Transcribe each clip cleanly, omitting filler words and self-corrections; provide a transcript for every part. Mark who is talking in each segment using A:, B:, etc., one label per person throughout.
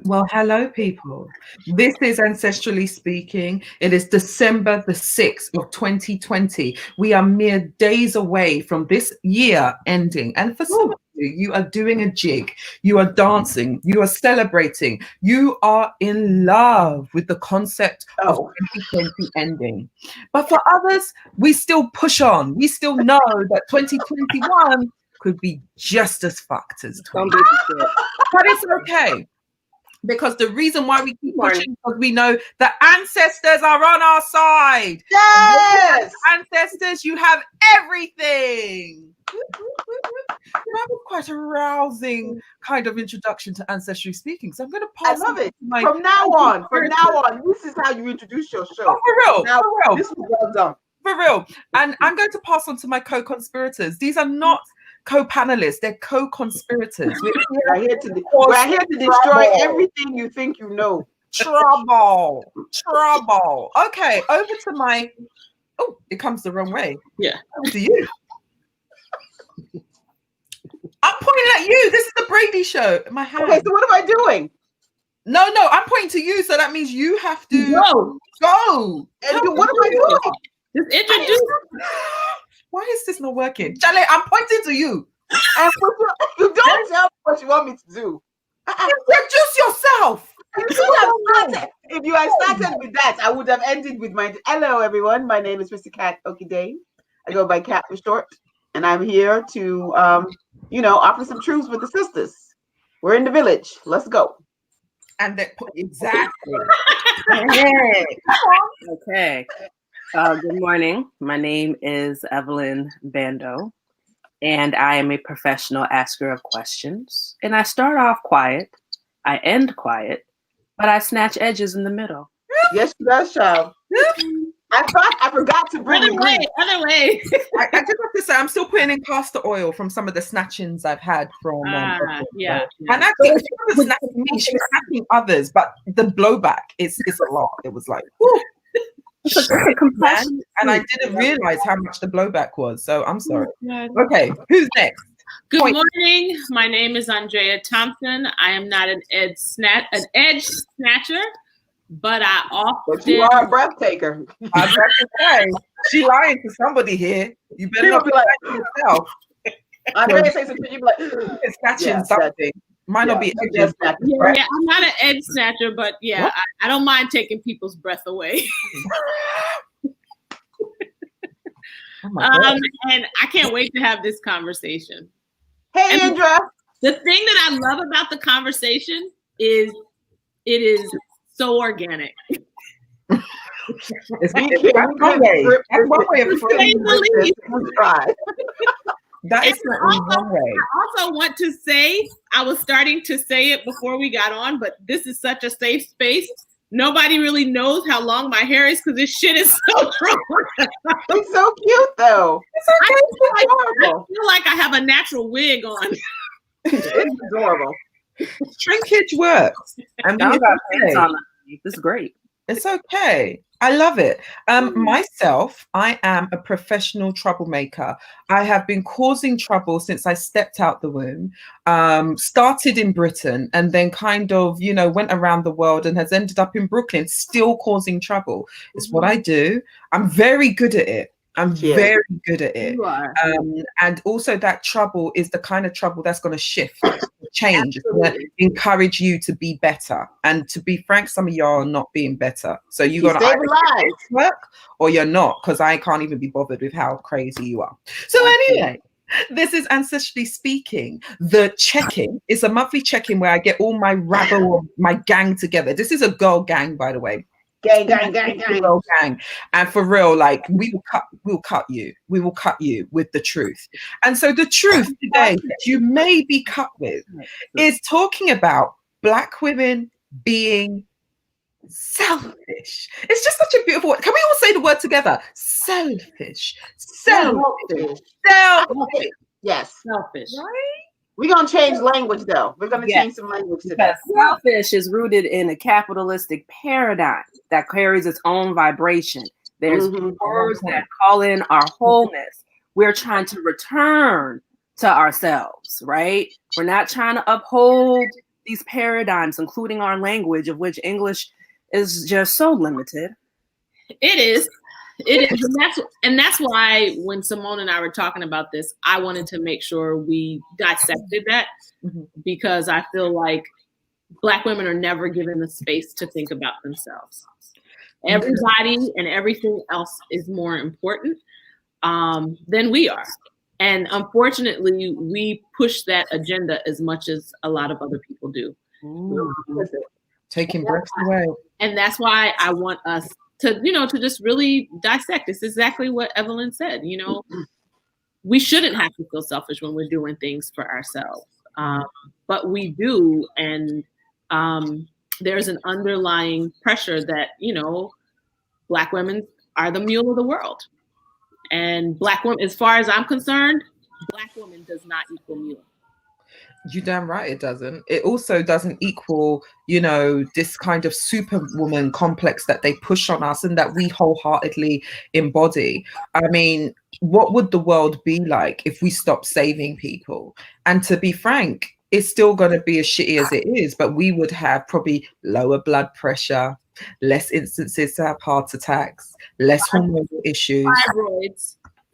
A: Well, hello, people. This is Ancestrally Speaking. It is December the 6th of 2020. We are mere days away from this year ending. And for some of you, you are doing a jig, you are dancing, you are celebrating, you are in love with the concept of 2020 ending. But for others, we still push on. We still know that 2021 could be just as fucked as 2020. But it's okay. Because the reason why we keep pushing, because we know the ancestors are on our side.
B: Yes!
A: Ancestors, you have everything. That was quite a rousing kind of introduction to Ancestrally Speaking. So I'm going to pass.
B: I love it. From now on, this is how you introduce your show.
A: Oh, for real.
B: This was well done.
A: For real. And I'm going to pass on to my co-conspirators. These are not co-panelists, they're co-conspirators.
B: We're here to destroy everything you think you know.
A: Trouble. Okay, over to my. Oh, it comes the wrong way.
C: Yeah.
A: Over to you. I'm pointing at you. This is the Brady Show. My hand.
B: Okay, so what am I doing?
A: No, I'm pointing to you. So that means you have to go.
B: And what am I doing?
C: Just introduce.
A: Why is this not working? Charlie, I'm pointing to you.
B: And you don't tell me what you want me to do.
A: Introduce yourself.
B: If you had started with that, I would have ended with my hello, everyone. My name is Risikat Okedeyi. I go by Kat for short, and I'm here to, offer some truths with the sisters. We're in the village. Let's go.
A: And that exactly.
C: Okay. Good morning. My name is Evelyn Bandoh, and I am a professional asker of questions. And I start off quiet, I end quiet, but I snatch edges in the middle.
B: Yes, she does, child. I forgot to bring
C: other way.
A: I just have to say, I'm still putting in castor oil from some of the snatchings I've had from.
C: Yeah.
A: And actually, she was snatching me, she was snatching others, but the blowback is a lot. It was like, whoo. And I didn't realize how much the blowback was, so I'm sorry. Okay, who's next?
C: Good morning. My name is Andrea Thompson. I am not an edge snatcher, but I often.
B: But you are a breath taker.
A: I was about to say, she lying to somebody here. You better not be like yourself.
B: Andrea say something, you be like,
A: it's snatching something. Might not be edges.
C: Yeah, I'm not an edge snatcher, but I don't mind taking people's breath away. And I can't wait to have this conversation.
B: Hey, Andrea.
C: The thing that I love about the conversation is it is so organic.
A: That's one way of framing it. That is one way.
C: I also want to say, I was starting to say it before we got on, but this is such a safe space. Nobody really knows how long my hair is because this shit is so long.
B: It's so cute, though.
A: It's okay.
C: I feel like I have a natural wig on.
B: It's adorable.
A: Shrinkage works.
C: This is great.
A: It's okay. I love it. Myself, I am a professional troublemaker. I have been causing trouble since I stepped out the womb, started in Britain, and then kind of, went around the world and has ended up in Brooklyn, still causing trouble. It's what I do. I'm very good at it. Very good at it. And also that trouble is the kind of trouble that's going to shift, change, encourage you to be better. And to be frank, some of y'all are not being better. So you got to either work or you're not, because I can't even be bothered with how crazy you are. So anyway, this is Ancestrally Speaking. The check-in is a monthly check-in where I get all my rabble, my gang together. This is a girl gang, by the way.
B: Gang.
A: And for real, like we will cut you with the truth. And so the truth today that you may be cut with is talking about Black women being selfish. It's just such a beautiful word. Can we all say the word together? Selfish.
B: Yes.
C: Selfish.
A: Right?
B: We're going to change language, though. We're going to change some language to that.
D: Selfish is rooted in a capitalistic paradigm that carries its own vibration. There's words that call in our wholeness. We're trying to return to ourselves, right? We're not trying to uphold these paradigms, including our language, of which English is just so limited.
E: It is. It is. And that's why when Simone and I were talking about this, I wanted to make sure we dissected that, because I feel like Black women are never given the space to think about themselves. Everybody and everything else is more important than we are. And unfortunately, we push that agenda as much as a lot of other people do.
A: Taking breaths away.
E: And that's why I want us to, to just really dissect. It's exactly what Evelyn said. We shouldn't have to feel selfish when we're doing things for ourselves. But we do. And there's an underlying pressure that, Black women are the mule of the world. And Black women, as far as I'm concerned, Black woman does not equal mule.
A: You damn right it doesn't. It also doesn't equal, this kind of superwoman complex that they push on us and that we wholeheartedly embody. I mean, what would the world be like if we stopped saving people? And to be frank, it's still going to be as shitty as it is, but we would have probably lower blood pressure, less instances to have heart attacks, less hormonal issues,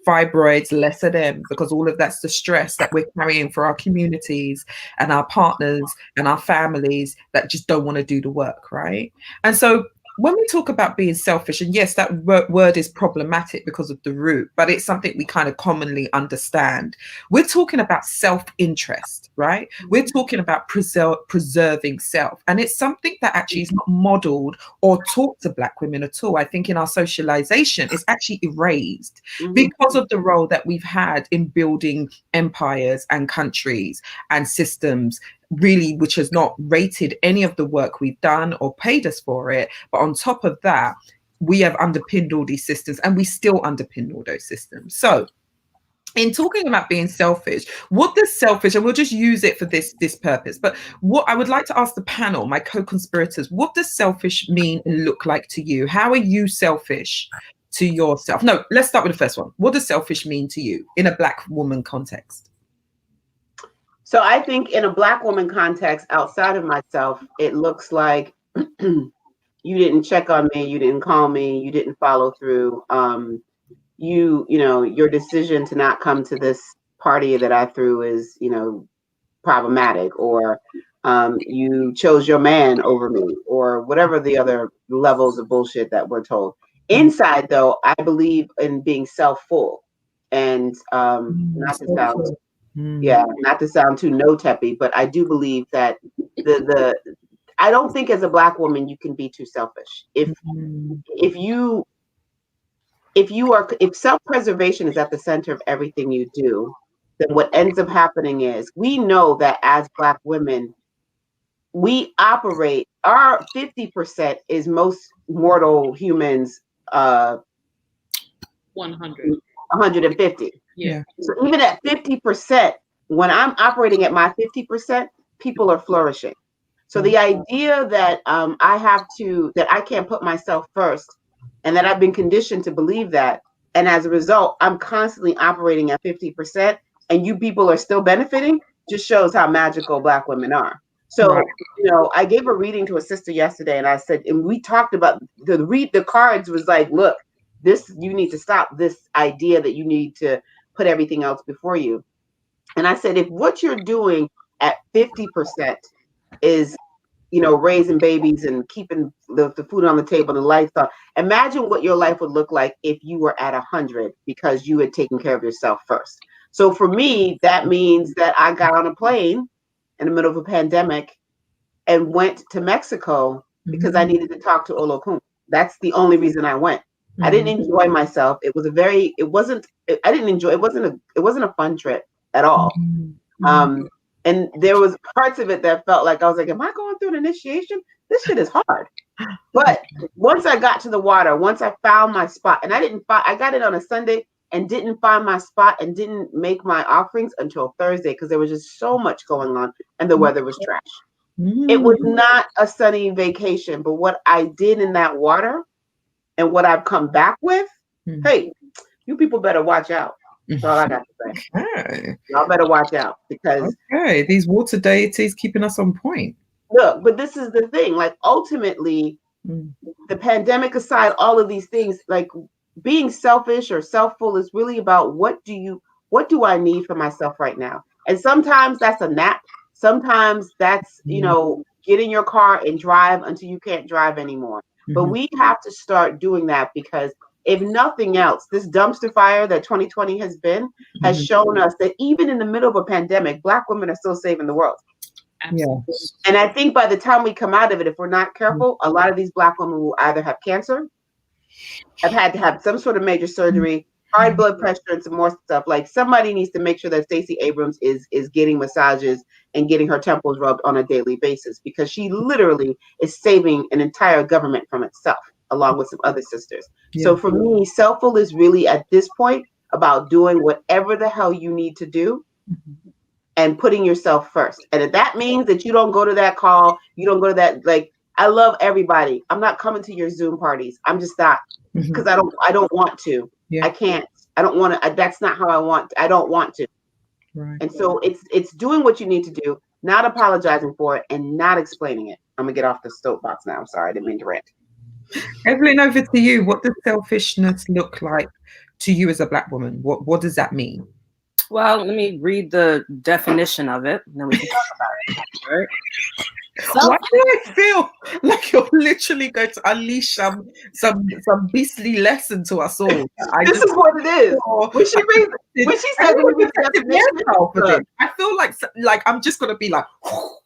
A: fibroids, less of them, because all of that's the stress that we're carrying for our communities and our partners and our families that just don't want to do the work, right? And so when we talk about being selfish, and yes, that word is problematic because of the root, but it's something we kind of commonly understand. We're talking about self-interest, right? We're talking about preserving self. And it's something that actually is not modeled or taught to Black women at all. I think in our socialization, it's actually erased because of the role that we've had in building empires and countries and systems, really, which has not rated any of the work we've done or paid us for it. But on top of that, we have underpinned all these systems, and we still underpin all those systems. So in talking about being selfish, what does selfish, and we'll just use it for this purpose, but what I would like to ask the panel, my co-conspirators, what does selfish mean and look like to you? How are you selfish to yourself? No, let's start with the first one. What does selfish mean to you in a Black woman context?
B: So I think in a Black woman context, outside of myself, it looks like you didn't check on me, you didn't call me, you didn't follow through. Your decision to not come to this party that I threw is, problematic, or you chose your man over me, or whatever the other levels of bullshit that we're told. Inside, though, I believe in being self-full, and not to sound too no-teppy, but I do believe that I don't think as a Black woman you can be too selfish. If self-preservation is at the center of everything you do, then what ends up happening is we know that as Black women, we operate, our 50% is most mortal humans 150.
E: Yeah.
B: So even at 50%, when I'm operating at my 50%, people are flourishing. So the idea that that I can't put myself first, and that I've been conditioned to believe that, and as a result, I'm constantly operating at 50%, and you people are still benefiting, just shows how magical Black women are. So, I gave a reading to a sister yesterday, and I said, and we talked about the cards was like, look, you need to stop this idea that you need to put everything else before you. And I said, if what you're doing at 50% is, raising babies and keeping the food on the table and the lights on, imagine what your life would look like if you were at 100 because you had taken care of yourself first. So for me, that means that I got on a plane in the middle of a pandemic and went to Mexico because I needed to talk to Olokun. That's the only reason I went. I didn't enjoy myself. It wasn't a fun trip at all. And there was parts of it that felt like I was like, am I going through an initiation? This shit is hard. But once I got to the water, once I found my spot, and I got it on a Sunday and didn't find my spot and didn't make my offerings until Thursday because there was just so much going on and the weather was trash. It was not a sunny vacation, but what I did in that water and what I've come back with, hey, you people better watch out. That's all I got to say.
A: Okay.
B: Y'all better watch out because
A: these water deities keeping us on point.
B: look, but this is the thing, like ultimately, the pandemic aside, all of these things, like being selfish or selfful is really about what do I need for myself right now? And sometimes that's a nap. Sometimes that's, get in your car and drive until you can't drive anymore. But we have to start doing that, because if nothing else, this dumpster fire that 2020 has shown us that even in the middle of a pandemic, Black women are still saving the world.
A: Absolutely.
B: And I think by the time we come out of it, if we're not careful, a lot of these Black women will either have cancer, have had to have some sort of major surgery, high blood pressure, and some more stuff. Like, somebody needs to make sure that Stacey Abrams is getting massages and getting her temples rubbed on a daily basis, because she literally is saving an entire government from itself, along with some other sisters. So for me, selfful is really at this point about doing whatever the hell you need to do and putting yourself first. And if that means that you don't go to that call, you don't go to that, like, I love everybody. I'm not coming to your Zoom parties. I'm just not, because I don't want to. I can't. I don't want to. That's not how I want. I don't want to. Right. And so it's doing what you need to do, not apologizing for it, and not explaining it. I'm gonna get off the soapbox now. I'm sorry, I didn't mean to rant.
A: Evelyn, over to you. What does selfishness look like to you as a Black woman? What does that mean?
D: Well, let me read the definition of it, and then we can talk about it. Right?
A: Why do I feel like you're literally going to unleash some beastly lesson to us all?
B: This is what it is. When she said I
A: feel like I'm just going to be like,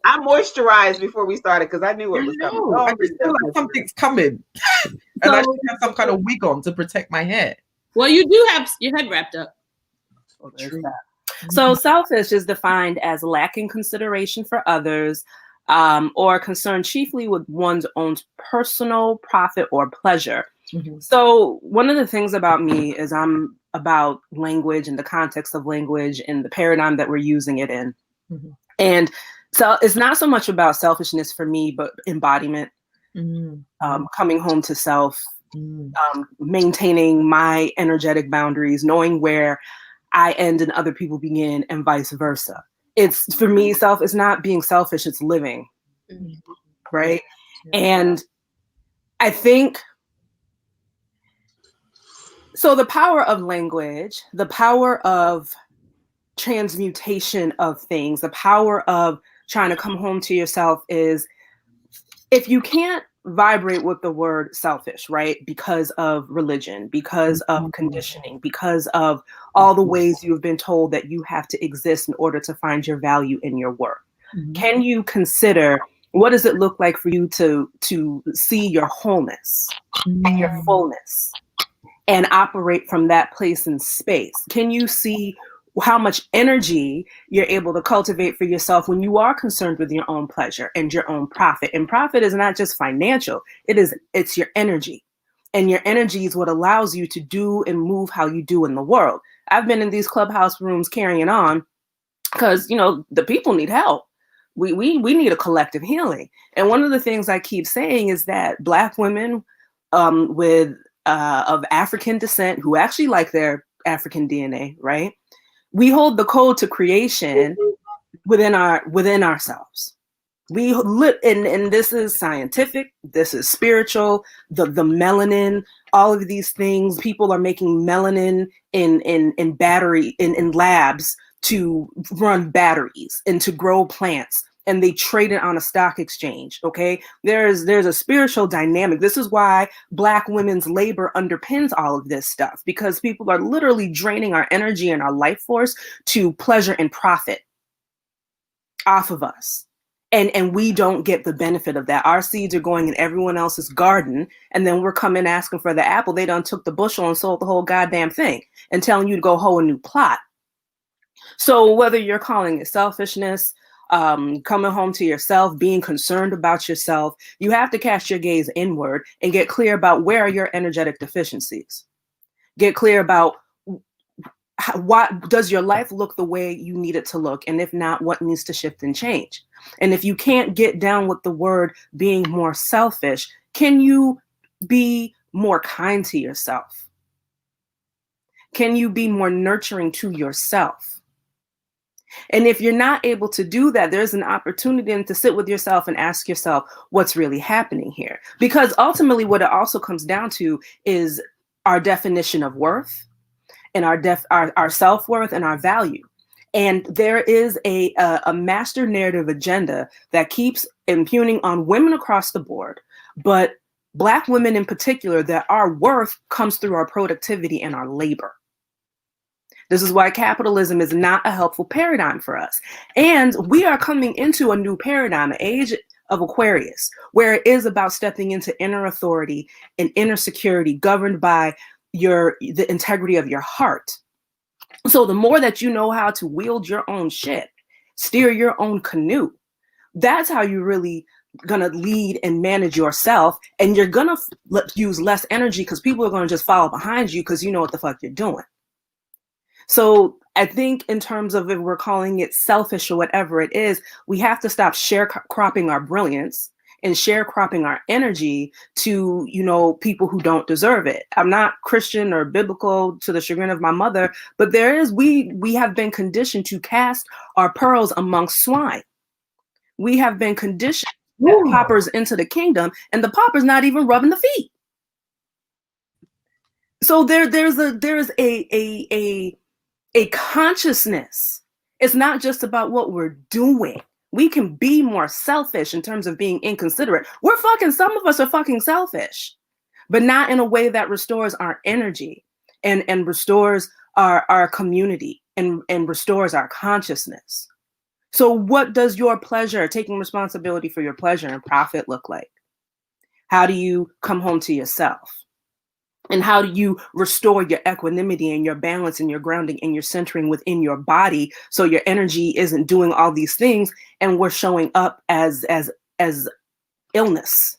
B: I moisturized before we started because I knew it was coming.
A: I just feel like something's coming, and I should have some kind of wig on to protect my hair.
E: Well, you do have your head wrapped up.
D: So selfish is defined as lacking consideration for others, or concerned chiefly with one's own personal profit or pleasure. So one of the things about me is I'm about language and the context of language and the paradigm that we're using it in. And so it's not so much about selfishness for me, but embodiment, coming home to self, maintaining my energetic boundaries, knowing where I end and other people begin, and vice versa. It's, for me, it's not being selfish, it's living. Right? And I think, so the power of language, the power of transmutation of things, the power of trying to come home to yourself is, if you can't vibrate with the word selfish, right? Because of religion, because of conditioning, because of all the ways you've been told that you have to exist in order to find your value in your work. Can you consider, what does it look like for you to see your wholeness and your fullness and operate from that place and space? Can you see how much energy you're able to cultivate for yourself when you are concerned with your own pleasure and your own profit? And profit is not just financial, it's your energy. And your energy is what allows you to do and move how you do in the world. I've been in these clubhouse rooms carrying on because, the people need help. We need a collective healing. And one of the things I keep saying is that Black women of African descent, who actually like their African DNA, right? We hold the code to creation within ourselves. We live, and this is scientific, this is spiritual, the melanin, all of these things. People are making melanin in battery in labs to run batteries and to grow plants, and they trade it on a stock exchange. Okay, there's a spiritual dynamic. This is why Black women's labor underpins all of this stuff, because people are literally draining our energy and our life force to pleasure and profit off of us. And we don't get the benefit of that. Our seeds are going in everyone else's garden, and then we're coming asking for the apple. They done took the bushel and sold the whole goddamn thing and telling you to go hoe a new plot. So whether you're calling it selfishness, coming home to yourself, being concerned about yourself, you have to cast your gaze inward and get clear about where are your energetic deficiencies. Get clear about what does your life look the way you need it to look, and if not, what needs to shift and change. And if you can't get down with the word being more selfish, can you be more kind to yourself? Can you be more nurturing to yourself? And if you're not able to do that, there's an opportunity then to sit with yourself and ask yourself what's really happening here. Because ultimately what it also comes down to is our definition of worth and our self-worth and our value. And there is a master narrative agenda that keeps impugning on women across the board, but Black women in particular, that our worth comes through our productivity and our labor. This is why capitalism is not a helpful paradigm for us. And we are coming into a new paradigm, an age of Aquarius, where it is about stepping into inner authority and inner security governed by the integrity of your heart. So the more that you know how to wield your own shit, steer your own canoe, that's how you really gonna lead and manage yourself. And you're gonna use less energy because people are gonna just follow behind you because you know what the fuck you're doing. So I think in terms of if we're calling it selfish or whatever it is, we have to stop sharecropping our brilliance and sharecropping our energy to, people who don't deserve it. I'm not Christian or biblical to the chagrin of my mother, but we have been conditioned to cast our pearls amongst swine. We have been conditioned to get paupers into the kingdom, and the pauper's not even rubbing the feet. So there's a consciousness. It's not just about what we're doing. We can be more selfish in terms of being inconsiderate. Some of us are fucking selfish, but not in a way that restores our energy and restores our community and restores our consciousness. So what does your pleasure, taking responsibility for your pleasure and profit look like? How do you come home to yourself? And how do you restore your equanimity and your balance and your grounding and your centering within your body so your energy isn't doing all these things and we're showing up as illness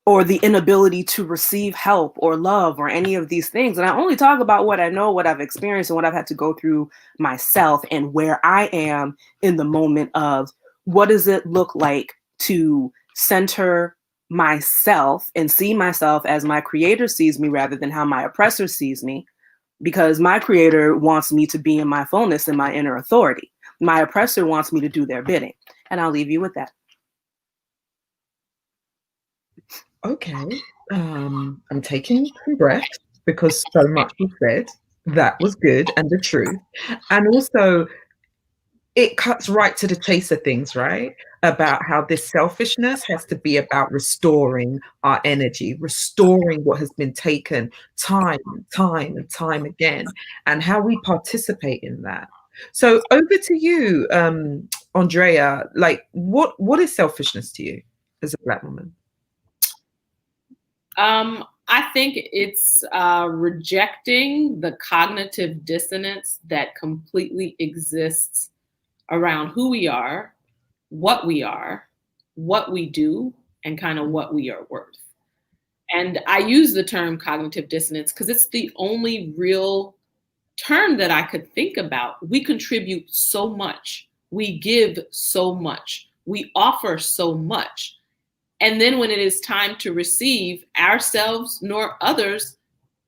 D: or the inability to receive help or love or any of these things? And I only talk about what I know, what I've experienced, and what I've had to go through myself and where I am in the moment of what does it look like to center myself and see myself as my creator sees me rather than how my oppressor sees me, because my creator wants me to be in my fullness and my inner authority. My oppressor wants me to do their bidding. And I'll leave you with that.
A: Okay. I'm taking some breath because so much was said. That was good and the truth. And also it cuts right to the chase of things, right? About how this selfishness has to be about restoring our energy, restoring what has been taken time and time again, and how we participate in that. So over to you, Andrea, like what is selfishness to you as a Black woman?
E: I think it's rejecting the cognitive dissonance that completely exists around who we are, what we do, and kind of what we are worth. And I use the term cognitive dissonance because it's the only real term that I could think about. We contribute so much. We give so much. We offer so much. And then when it is time to receive, ourselves nor others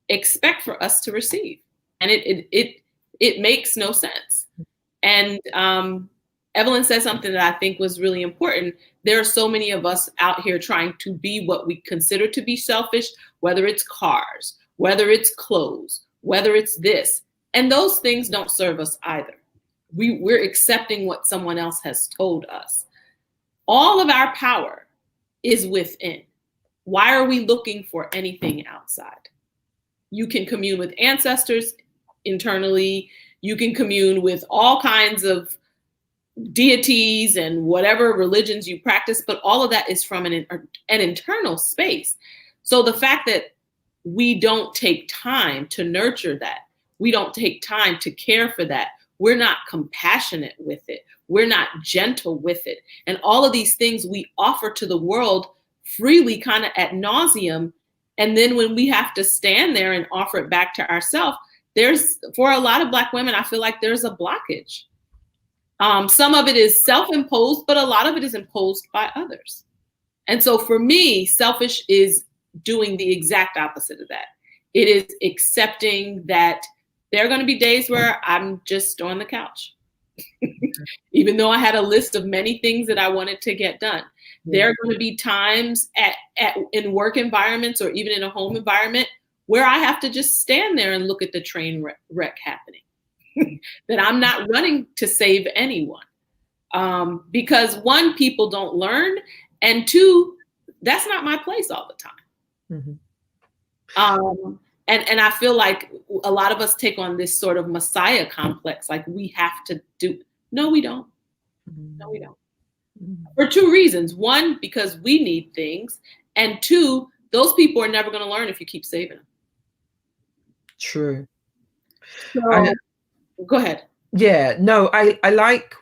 E: expect for us to receive. And it makes no sense. And Evelyn said something that I think was really important. There are so many of us out here trying to be what we consider to be selfish, whether it's cars, whether it's clothes, whether it's this. And those things don't serve us either. We're accepting what someone else has told us. All of our power is within. Why are we looking for anything outside? You can commune with ancestors internally. You can commune with all kinds of deities and whatever religions you practice, but all of that is from an internal space. So the fact that we don't take time to nurture that, we don't take time to care for that, we're not compassionate with it, we're not gentle with it. And all of these things we offer to the world freely, kind of ad nauseum. And then when we have to stand there and offer it back to ourselves, for a lot of Black women, I feel like there's a blockage. Some of it is self-imposed, but a lot of it is imposed by others. And so for me, selfish is doing the exact opposite of that. It is accepting that There are going to be days where I'm just on the couch, even though I had a list of many things that I wanted to get done. There are going to be times in work environments or even in a home environment where I have to just stand there and look at the train wreck happening. That I'm not running to save anyone. Because one, people don't learn, and two, that's not my place all the time. And I feel like a lot of us take on this sort of Messiah complex, like we have to do. No, we don't. No, we don't. For two reasons. One, because we need things, and two, those people are never going to learn if you keep saving them.
A: True.
E: So, go ahead.
A: Yeah, no, I like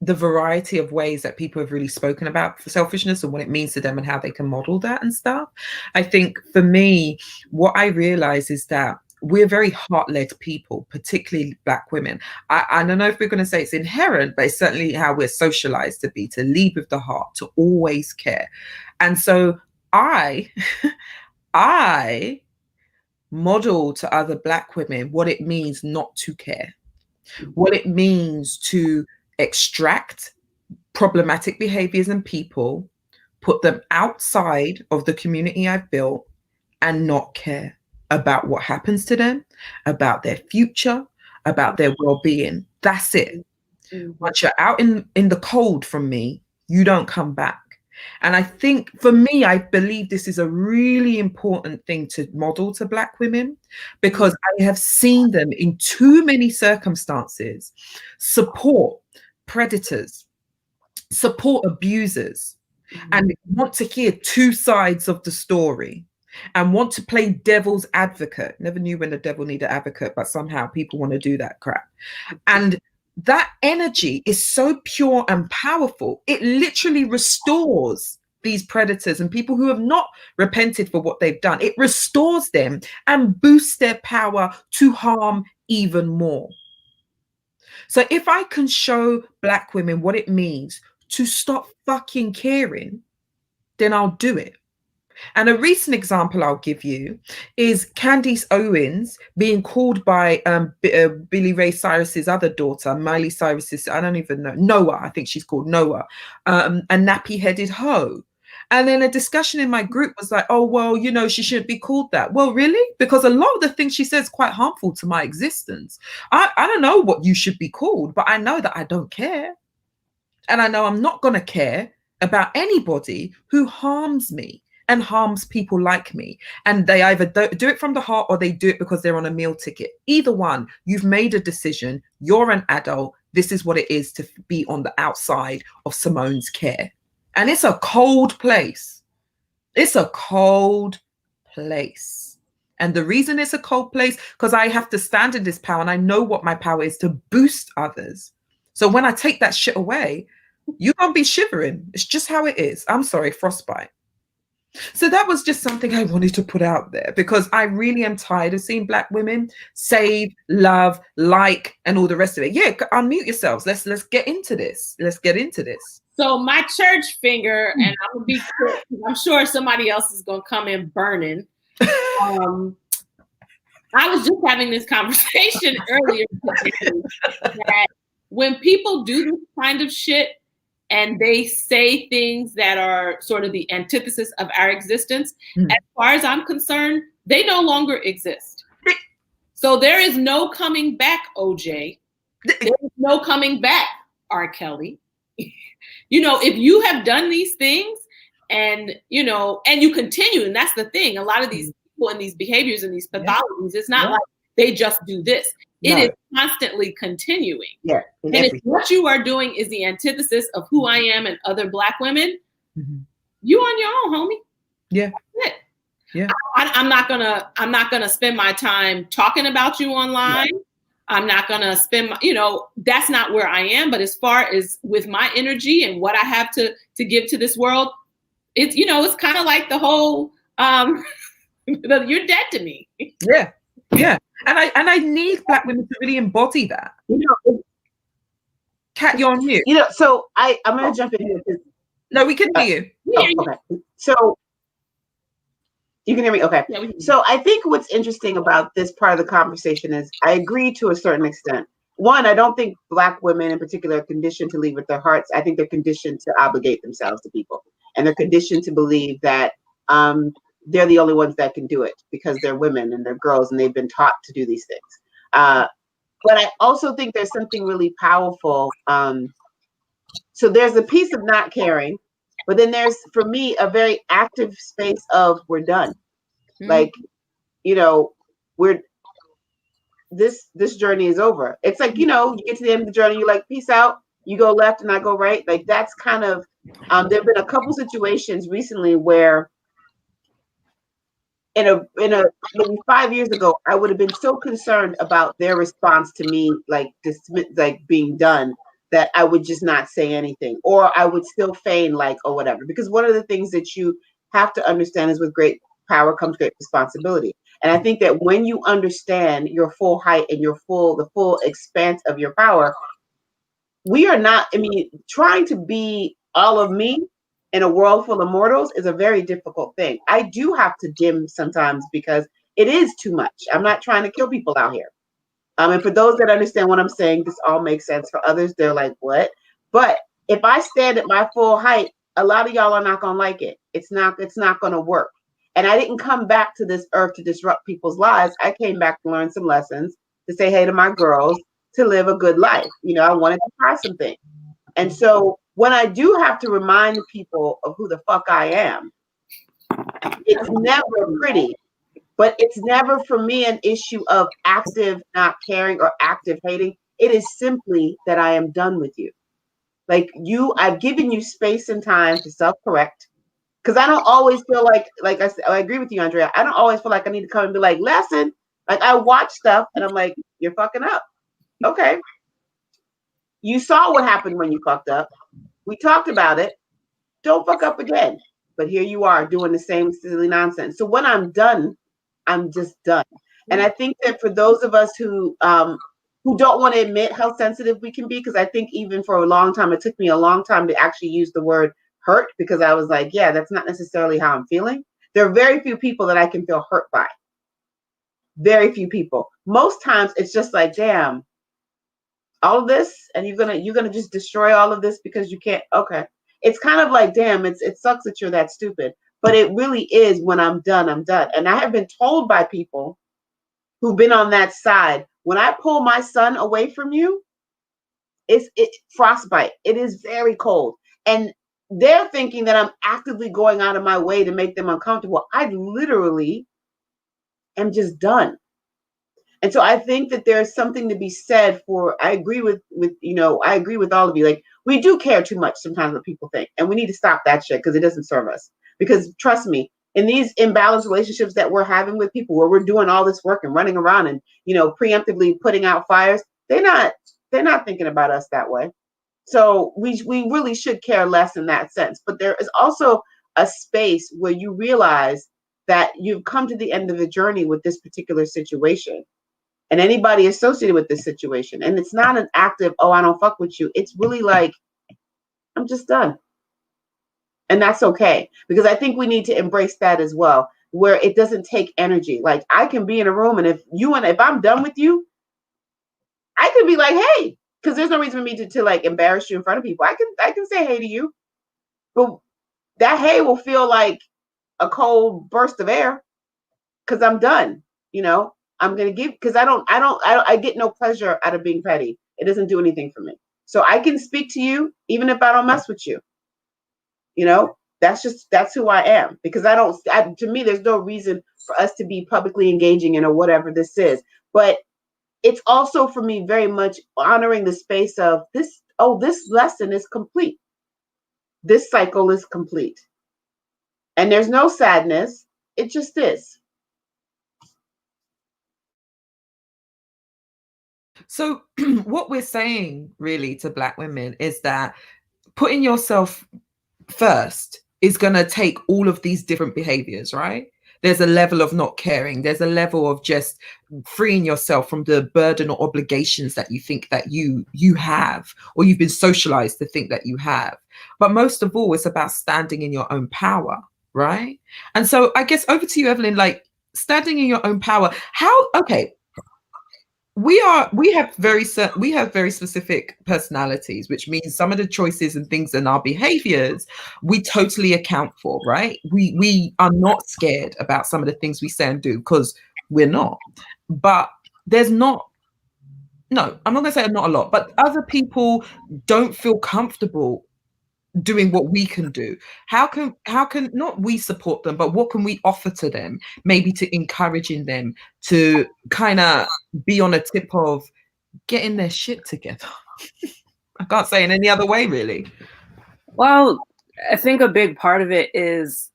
A: the variety of ways that people have really spoken about selfishness and what it means to them and how they can model that and stuff. I think for me, what I realize is that we're very heart-led people, particularly Black women. I don't know if we're going to say it's inherent, but it's certainly how we're socialized to be, to lead with the heart, to always care. And so I model to other Black women what it means not to care, what it means to extract problematic behaviors and people, put them outside of the community I've built, and not care about what happens to them, about their future, about their well-being. That's it. Once you're out in the cold from me, you don't come back. And I think for me, I believe this is a really important thing to model to Black women, because I have seen them in too many circumstances support predators, support abusers, and want to hear two sides of the story and want to play devil's advocate. Never knew when the devil needed an advocate, but somehow people want to do that crap. And that energy is so pure and powerful. It literally restores these predators and people who have not repented for what they've done. It restores them and boosts their power to harm even more. So if I can show Black women what it means to stop fucking caring, then I'll do it. And a recent example I'll give you is Candice Owens being called by Billy Ray Cyrus's other daughter, Miley Cyrus's, I don't even know, Noah, I think she's called Noah, a nappy-headed hoe. And then a discussion in my group was like, oh, well, you know, she shouldn't be called that. Well, really? Because a lot of the things she says quite harmful to my existence. I don't know what you should be called, but I know that I don't care. And I know I'm not going to care about anybody who harms me and harms people like me. And they either do it from the heart or they do it because they're on a meal ticket. Either one, you've made a decision. You're an adult. This is what it is to be on the outside of Simone's care. And it's a cold place. It's a cold place. And the reason it's a cold place, because I have to stand in this power and I know what my power is to boost others. So when I take that shit away, you're going to be shivering. It's just how it is. I'm sorry, frostbite. So that was just something I wanted to put out there, because I really am tired of seeing Black women save, love, like, and all the rest of it. Yeah, unmute yourselves. Let's get into this. Let's get into this.
E: So my church finger, and I'm gonna be quick, I'm sure somebody else is gonna come in burning. I was just having this conversation earlier today that when people do this kind of shit and they say things that are sort of the antithesis of our existence, as far as I'm concerned, they no longer exist. So there is no coming back, OJ. There is no coming back, R. Kelly. You know, if you have done these things and, you know, and you continue, and that's the thing, a lot of these people and these behaviors and these pathologies, it's not like they just do this. It is constantly continuing.
B: Yeah.
E: And if what you are doing is the antithesis of who I am and other Black women, you on your own, homie.
A: Yeah.
E: That's it.
A: Yeah.
E: I'm not gonna spend my time talking about you online. Yeah. I'm not gonna spend, you know, that's not where I am. But as far as with my energy and what I have to give to this world, it's, you know, it's kind of like the whole you're dead to me.
A: Yeah. Yeah. And I need Black women to really embody that.
B: You know,
A: Kat, you're on mute.
B: You know, so I'm gonna jump in here.
A: No, we can hear you.
B: Okay. So You can hear me? Okay.
E: Yeah, we can.
B: So I think what's interesting about this part of the conversation is I agree to a certain extent. One, I don't think Black women in particular are conditioned to lead with their hearts. I think they're conditioned to obligate themselves to people. And they're conditioned to believe that they're the only ones that can do it because they're women and they're girls and they've been taught to do these things. But I also think there's something really powerful. So there's a piece of not caring, but then there's, for me, a very active space of we're done. Mm-hmm. Like, you know, this journey is over. It's like, you know, you get to the end of the journey, you're like, peace out. You go left and I go right. Like that's kind of, there have been a couple situations recently where in a maybe 5 years ago, I would have been so concerned about their response to me, like being done, that I would just not say anything, or I would still feign like, or whatever. Because one of the things that you have to understand is with great power comes great responsibility. And I think that when you understand your full height and the full expanse of your power, we are not, I mean, trying to be all of me in a world full of mortals is a very difficult thing. I do have to dim sometimes because it is too much. I'm not trying to kill people out here. And for those that understand what I'm saying, this all makes sense. For others, they're like, what? But if I stand at my full height, a lot of y'all are not going to like it. It's not going to work. And I didn't come back to this earth to disrupt people's lives. I came back to learn some lessons, to say hey to my girls, to live a good life. You know, I wanted to try some things. And so when I do have to remind people of who the fuck I am, it's never pretty, but it's never for me an issue of active not caring or active hating. It is simply that I am done with you. Like I've given you space and time to self-correct. Because I don't always feel like I said, I agree with you, Andrea. I don't always feel like I need to come and be like, lesson. Like I watch stuff and I'm like, you're fucking up. Okay. You saw what happened when you fucked up. We talked about it. Don't fuck up again. But here you are doing the same silly nonsense. So when I'm done, I'm just done. And I think that for those of us who don't want to admit how sensitive we can be, because I think even for a long time, it took me a long time to actually use the word hurt, because I was like, yeah, that's not necessarily how I'm feeling. There are very few people that I can feel hurt by. Very few people. Most times it's just like, damn, all of this, and you're gonna just destroy all of this because you can't. Okay. It's kind of like, damn, it sucks that you're that stupid. But it really is, when I'm done, I'm done. And I have been told by people who've been on that side, when I pull my son away from you, it's frostbite. It is very cold. And they're thinking that I'm actively going out of my way to make them uncomfortable. I literally am just done. And so I think that there's something to be said for, I agree with all of you. Like, we do care too much sometimes what people think, and we need to stop that shit because it doesn't serve us. Because trust me, in these imbalanced relationships that we're having with people where we're doing all this work and running around and, preemptively putting out fires, they're not thinking about us that way. So we really should care less in that sense. But there is also a space where you realize that you've come to the end of the journey with this particular situation and anybody associated with this situation. And it's not an active, oh, I don't fuck with you. It's really like, I'm just done. And that's okay. Because I think we need to embrace that as well, where it doesn't take energy. Like, I can be in a room and if I'm done with you, I can be like, hey, because there's no reason for me to like embarrass you in front of people. I can say hey to you, but that hey will feel like a cold burst of air because I'm done. I'm gonna give, because I get no pleasure out of being petty. It doesn't do anything for me. So I can speak to you even if I don't mess with you. That's who I am, because to me, there's no reason for us to be publicly engaging in or whatever this is. But it's also for me very much honoring the space of this. Oh, this lesson is complete. This cycle is complete. And there's no sadness. It just is.
A: So what we're saying really to Black women is that putting yourself first is going to take all of these different behaviors, right? There's a level of not caring. There's a level of just freeing yourself from the burden or obligations that you think that you have, or you've been socialized to think that you have. But most of all, it's about standing in your own power. right? And so I guess over to you, Evelyn, like standing in your own power. Okay, we have very specific personalities, which means some of the choices and things in our behaviors we totally account for, right? We are not scared about some of the things we say and do because we're not. But there's not, no, I'm not gonna say not a lot, but other people don't feel comfortable doing what we can do. How can not we support them, but what can we offer to them, maybe to encouraging them to kind of be on a tip of getting their shit together? I can't say in any other way, really.
D: Well, I think a big part of it is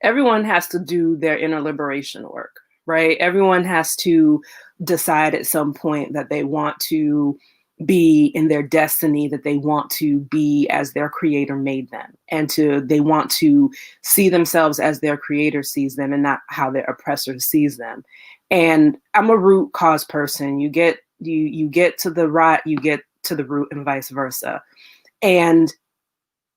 D: everyone has to do their inner liberation work, right? Everyone has to decide at some point that they want to be in their destiny, that they want to be as their creator made them, and they want to see themselves as their creator sees them and not how their oppressor sees them. And I'm a root cause person. You get to the rot, you get to the root, and vice versa. And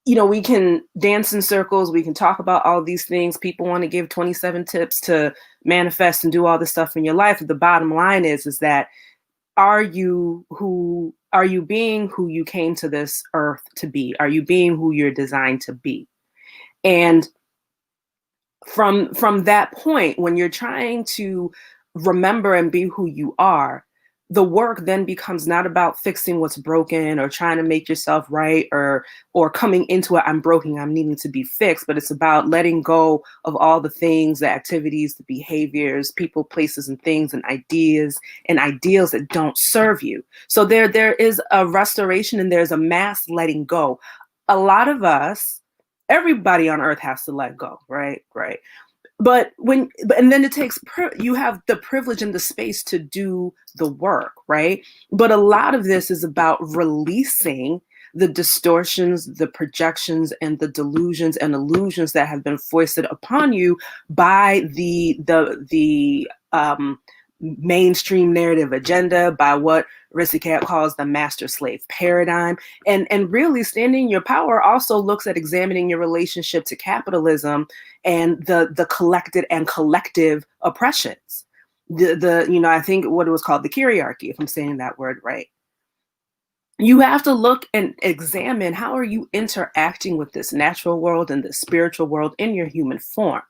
D: we can dance in circles. We can talk about all these things. People want to give 27 tips to manifest and do all this stuff in your life. But the bottom line is that are you being who you came to this earth to be? Are you being who you're designed to be? And from that point, when you're trying to remember and be who you are, the work then becomes not about fixing what's broken or trying to make yourself right or coming into it, I'm broken, I'm needing to be fixed, but it's about letting go of all the things, the activities, the behaviors, people, places, and things, and ideas and ideals that don't serve you. So there is a restoration and there's a mass letting go. A lot of us, everybody on earth has to let go, right? Right. But then it takes, you have the privilege and the space to do the work, right? But a lot of this is about releasing the distortions, the projections, and the delusions and illusions that have been foisted upon you by the mainstream narrative agenda, by what Risikat calls the master slave paradigm. And really standing in your power also looks at examining your relationship to capitalism and the collected and collective oppressions. I think what it was called the kyriarchy, if I'm saying that word right. You have to look and examine, how are you interacting with this natural world and the spiritual world in your human form?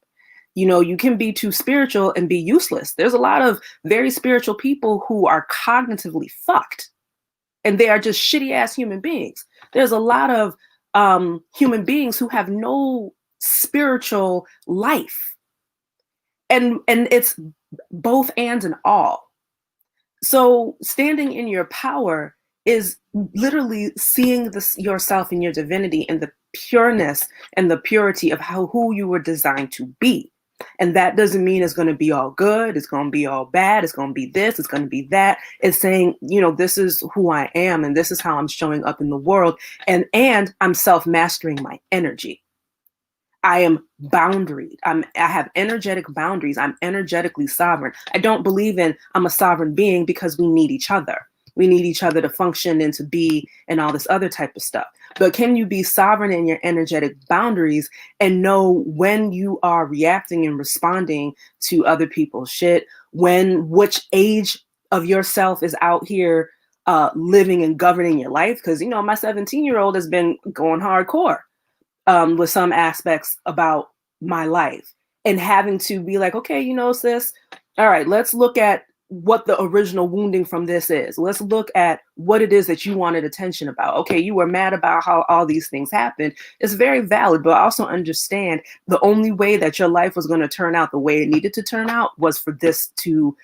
D: You can be too spiritual and be useless. There's a lot of very spiritual people who are cognitively fucked, and they are just shitty ass human beings. There's a lot of human beings who have no spiritual life, and it's both and all. So standing in your power is literally seeing yourself in your divinity and the pureness and the purity of who you were designed to be. And that doesn't mean it's going to be all good. It's going to be all bad. It's going to be this. It's going to be that. It's saying, this is who I am, and this is how I'm showing up in the world. And I'm self-mastering my energy. I am boundaried. I have energetic boundaries. I'm energetically sovereign. I don't believe in I'm a sovereign being, because we need each other. We need each other to function and to be and all this other type of stuff. But can you be sovereign in your energetic boundaries and know when you are reacting and responding to other people's shit, which age of yourself is out here living and governing your life? Because, my 17-year-old has been going hardcore with some aspects about my life, and having to be like, okay, sis, all right, let's look at what the original wounding from this is. Let's look at what it is that you wanted attention about. Okay, you were mad about how all these things happened. It's very valid, but also understand the only way that your life was going to turn out the way it needed to turn out was for this to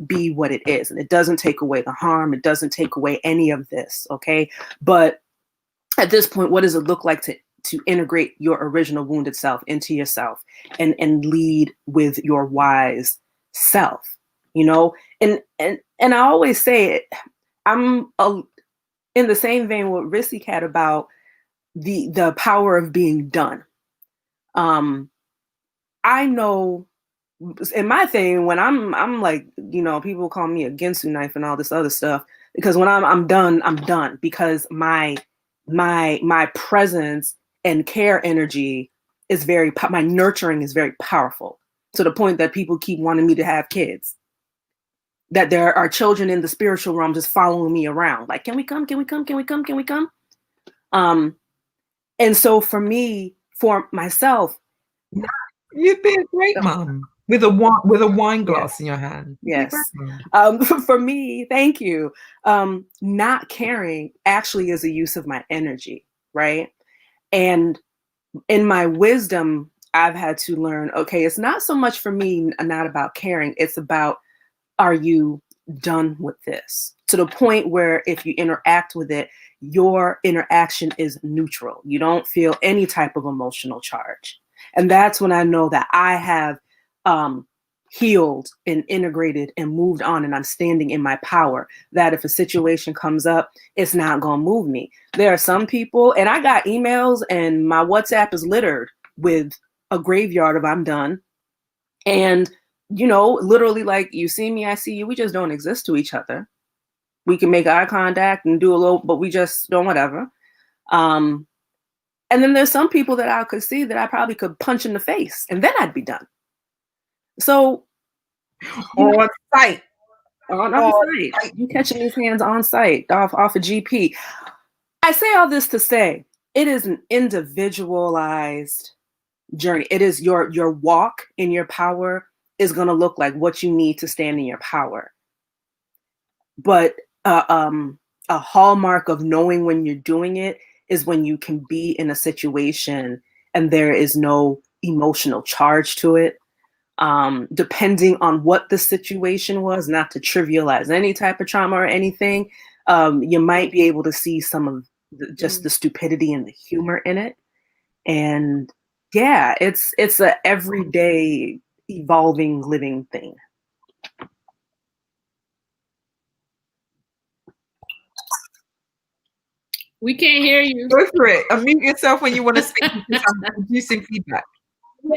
D: be what it is. And it doesn't take away the harm. It doesn't take away any of this. Okay. But at this point, what does it look like to integrate your original wounded self into yourself and lead with your wise self? And I always say it, I'm in the same vein with Risikat about the power of being done. I know in my thing, when I'm like, people call me a Ginsu knife and all this other stuff, because when I'm done, because my presence and care energy is my nurturing is very powerful, to the point that people keep wanting me to have kids. That there are children in the spiritual realm just following me around. Like, can we come? Can we come? Can we come? Can we come? And so for me, for myself,
A: you'd be a great mom with a wine glass in your hand.
D: Yes. For me, thank you. Not caring actually is a use of my energy, right? And in my wisdom, I've had to learn, okay, it's not so much for me, not about caring. It's about, are you done with this? To the point where if you interact with it, your interaction is neutral. You don't feel any type of emotional charge. And that's when I know that I have healed and integrated and moved on, and I'm standing in my power, that if a situation comes up, it's not going to move me. There are some people, and I got emails and my WhatsApp is littered with a graveyard of I'm done. And, you know, literally like, you see me, I see you. We just don't exist to each other. We can make eye contact and do a little, but we just don't whatever. And then there's some people that I could see that I probably could punch in the face and then I'd be done. So
A: on site.
D: On site. You catching these hands on site off a GP. I say all this to say it is an individualized journey. It is your walk in your power is going to look like what you need to stand in your power. But a hallmark of knowing when you're doing it is when you can be in a situation and there is no emotional charge to it. Depending on what the situation was, not to trivialize any type of trauma or anything, you might be able to see some of the stupidity and the humor in it. And yeah, it's a everyday evolving living thing.
E: We can't hear you.
A: Go for it. Unmute yourself when you want to speak because I'm producing feedback.
E: Yeah.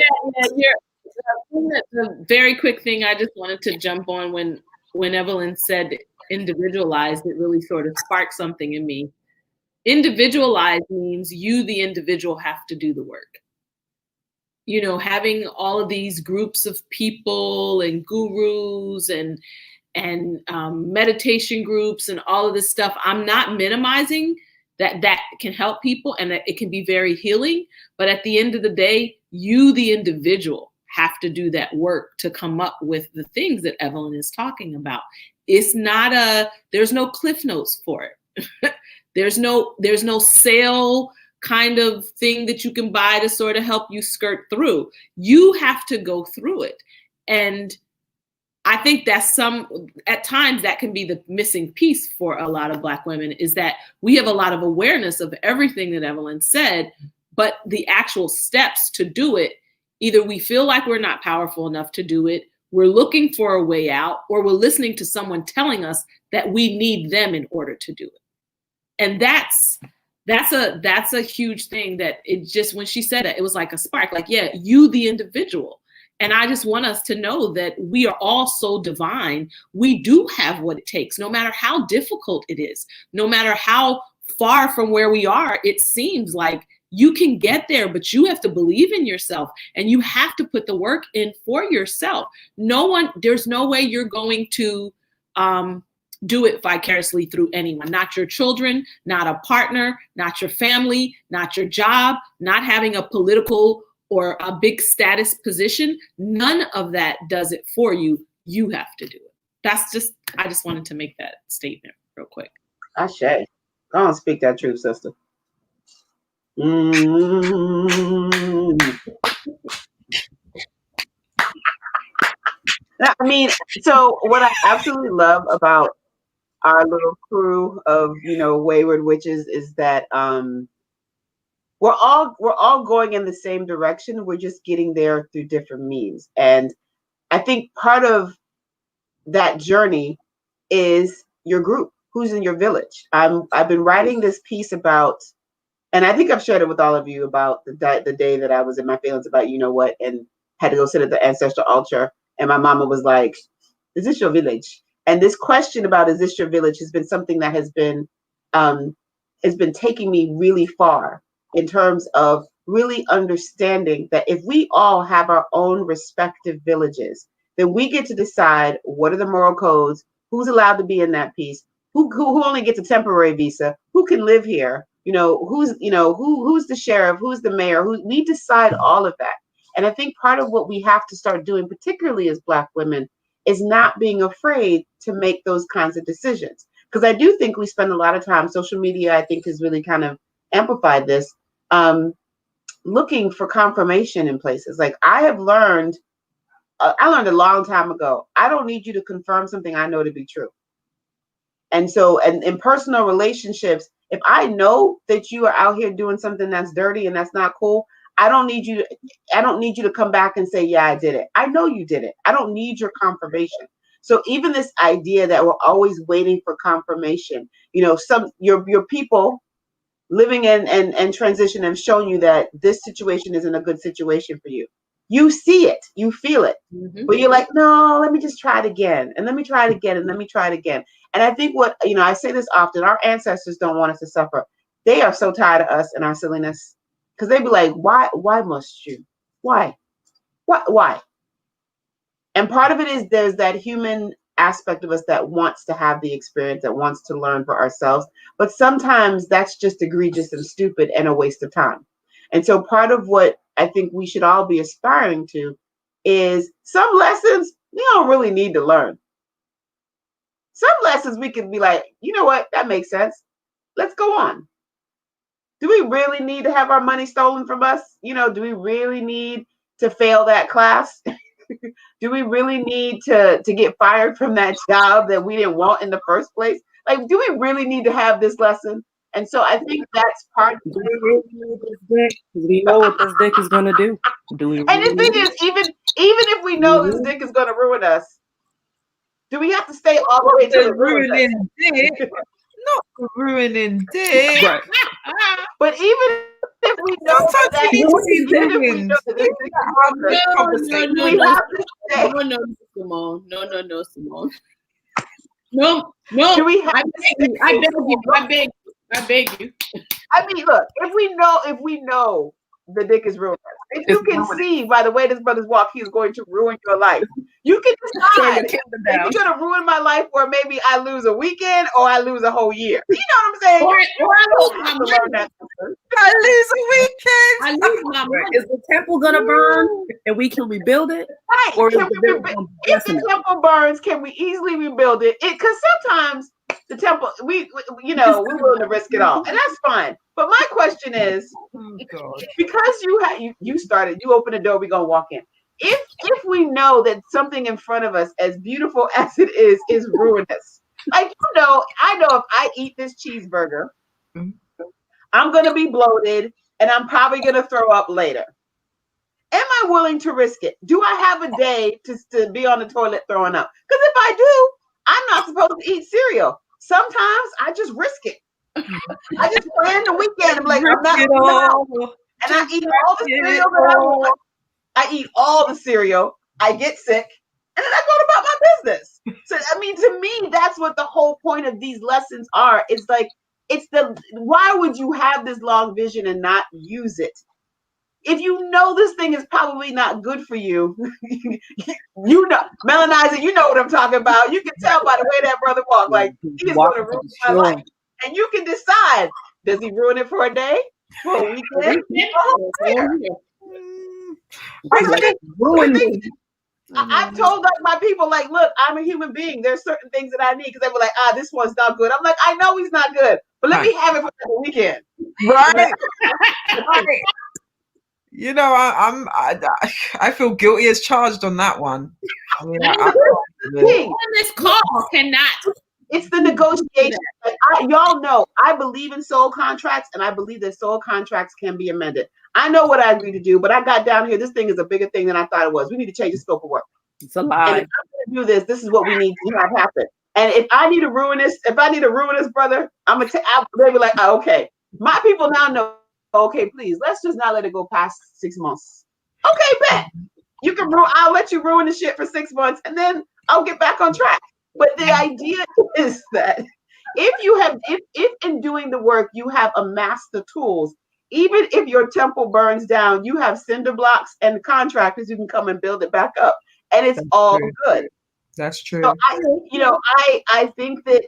E: The very quick thing I just wanted to jump on when Evelyn said individualized, it really sort of sparked something in me. Individualized means you, the individual, have to do the work. You know, having all of these groups of people and gurus and meditation groups and all of this stuff, I'm not minimizing that can help people and that it can be very healing. But at the end of the day, you, the individual, have to do that work to come up with the things that Evelyn is talking about. It's not there's no cliff notes for it. There's no sale kind of thing that you can buy to sort of help you skirt through. You have to go through it. And I think that's at times that can be the missing piece for a lot of Black women, is that we have a lot of awareness of everything that Evelyn said, but the actual steps to do it, either we feel like we're not powerful enough to do it, we're looking for a way out, or we're listening to someone telling us that we need them in order to do it. And that's a huge thing that it just, when she said it, it was like a spark, like, yeah, you, the individual. And I just want us to know that we are all so divine. We do have what it takes, no matter how difficult it is, no matter how far from where we are, it seems like you can get there, but you have to believe in yourself and you have to put the work in for yourself. There's no way you're going to do it vicariously through anyone, not your children, not a partner, not your family, not your job, not having a political or a big status position. None of that does it for you. You have to do it. I just wanted to make that statement real quick.
B: Ashe. Go on, speak that truth, sister. I mean, so what I absolutely love about our little crew of, wayward witches is that we're all going in the same direction. We're just getting there through different means. And I think part of that journey is your group, who's in your village. I've been writing this piece about, and I think I've shared it with all of you, about the day that I was in my feelings about, and had to go sit at the ancestral altar. And my mama was like, is this your village? And this question about, is this your village, has been something that has been taking me really far in terms of really understanding that if we all have our own respective villages, then we get to decide what are the moral codes, who's allowed to be in that piece, who only gets a temporary visa, who can live here, who's the sheriff, who's the mayor, we decide all of that. And I think part of what we have to start doing, particularly as Black women, is not being afraid to make those kinds of decisions. Because I do think we spend a lot of time, social media, I think, has really kind of amplified this, looking for confirmation in places. Like I learned a long time ago, I don't need you to confirm something I know to be true. And so, and in personal relationships, if I know that you are out here doing something that's dirty and that's not cool, I don't need you to come back and say, yeah, I did it. I know you did it. I don't need your confirmation. So even this idea that we're always waiting for confirmation, your people living in and transition have shown you that this situation isn't a good situation for you. You see it, you feel it, but you're like, no, let me just try it again. And let me try it again. And let me try it again. And I think I say this often, our ancestors don't want us to suffer. They are so tired of us and our silliness, because they'd be like, why must you? Why? And part of it is there's that human aspect of us that wants to have the experience, that wants to learn for ourselves. But sometimes that's just egregious and stupid and a waste of time. And so part of what I think we should all be aspiring to is some lessons we don't really need to learn. Some lessons we can be like, you know what, that makes sense. Let's go on. Do we really need to have our money stolen from us? Do we really need to fail that class? Do we really need to get fired from that job that we didn't want in the first place? Like, do we really need to have this lesson? And so I think that's part of
D: it. We know what this dick is going to do. Do we?
B: And the thing is, even if we know this dick is going to ruin us, do we have to stay all the way to the ruining
A: dick? Not the ruining dick.
B: Right. But even if we know that, even if we know that this dick is ruining us,
E: no, Simone. No, Simone. No.
B: Do we have
E: I beg you.
B: I mean, look, if we know the dick is ruined, if you can see by the way this brother's walk, he's going to ruin your life. You can decide if you're going to ruin my life, or maybe I lose a weekend or I lose a whole year. You know what I'm saying?
E: Or I lose my money.
A: I lose a weekend.
E: I lose my money.
D: Is the temple going to burn and we can rebuild it?
B: Right.
D: Or
B: if the temple burns, can we easily rebuild it? Because sometimes the temple, we're willing to risk it all, and that's fine. But my question is, because you started, you open the door, we're gonna walk in. If we know that something in front of us, as beautiful as it is ruinous, like I know if I eat this cheeseburger, I'm gonna be bloated and I'm probably gonna throw up later. Am I willing to risk it? Do I have a day to be on the toilet throwing up? Because if I do, I'm not supposed to eat cereal. Sometimes I just risk it. I just plan the weekend. I'm like, I'm not eating out. And I eat all the cereal that I want. I eat all the cereal. I get sick. And then I go about my business. So, I mean, to me, that's what the whole point of these lessons are. It's like, why would you have this long vision and not use it? If you know this thing is probably not good for you, Melanizer, you know what I'm talking about. You can tell by the way that brother walked, like he is going to ruin my life. And you can decide, does he ruin it for a day, for a weekend, I've told my people, like, look, I'm a human being. There's certain things that I need, because they were like, this one's not good. I'm like, I know he's not good, but let me have it for the weekend.
A: Right. Right. I feel guilty as charged on that one. I mean,
E: this call cannot.
B: It's the negotiation. Y'all know, I believe in soul contracts, and I believe that soul contracts can be amended. I know what I agreed to do, but I got down here. This thing is a bigger thing than I thought it was. We need to change the scope of work.
D: It's a lie.
B: And if I'm going to do this is what we need to have happen. And if I need to ruin this, brother, they'll be like, okay. My people now know, okay, please, let's just not let it go past 6 months. Okay, bet. You can I'll let you ruin the shit for 6 months, and then I'll get back on track. But the idea is that if in doing the work you have amassed the tools, even if your temple burns down, you have cinder blocks and contractors who can come and build it back up, and it's all good.
A: That's true.
B: So I think that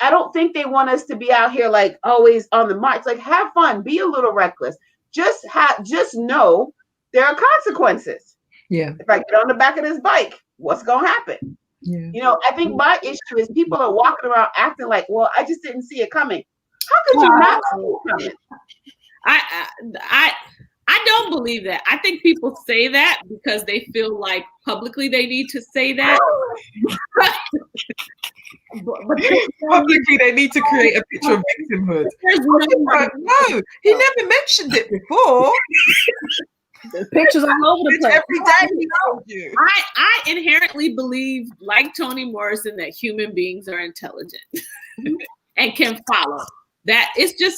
B: I don't think they want us to be out here like always on the march. Like, have fun, be a little reckless. Just know there are consequences.
A: Yeah.
B: If I get on the back of this bike, what's gonna happen?
A: Yeah.
B: I think my issue is people are walking around acting like, well, I just didn't see it coming. How could you not see it coming?
E: I don't believe that. I think people say that because they feel like publicly they need to say that.
A: Publicly, they need to create a picture of victimhood. No, he never mentioned it before.
D: The pictures all over the place.
A: Every day he told you.
E: I inherently believe, like Toni Morrison, that human beings are intelligent and can follow. That it's a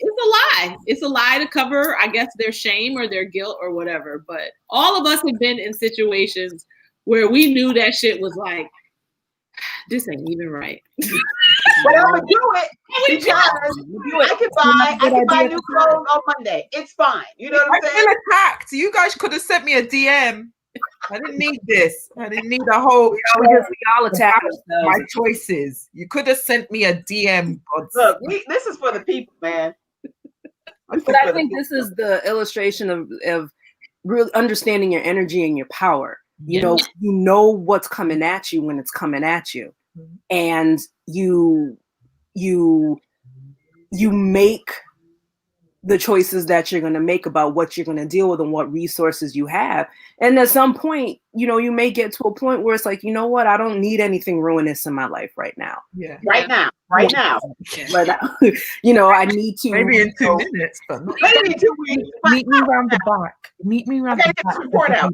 E: lie. It's a lie to cover, I guess, their shame or their guilt or whatever. But all of us have been in situations where we knew that shit was like, this ain't even right.
B: But I'm gonna do it because I can buy new clothes on Monday. It's fine. You know what I'm saying?
A: I feel attacked. You guys could have sent me a DM. I didn't need this. I didn't need a whole.
D: We all attack
A: my choices. You could have sent me a DM.
B: Look, this is for the people, man.
D: But I think this is the illustration of really understanding your energy and your power. You know what's coming at you when it's coming at you, and you make the choices that you're going to make about what you're going to deal with and what resources you have. And at some point, you may get to a point where it's like, you know what, I don't need anything ruinous in my life right now.
A: Yeah.
B: Right now.
D: But I need to.
A: Maybe in 2 minutes, but
B: maybe 2 weeks.
A: Meet me around the back. Meet me around the back.
B: Report out.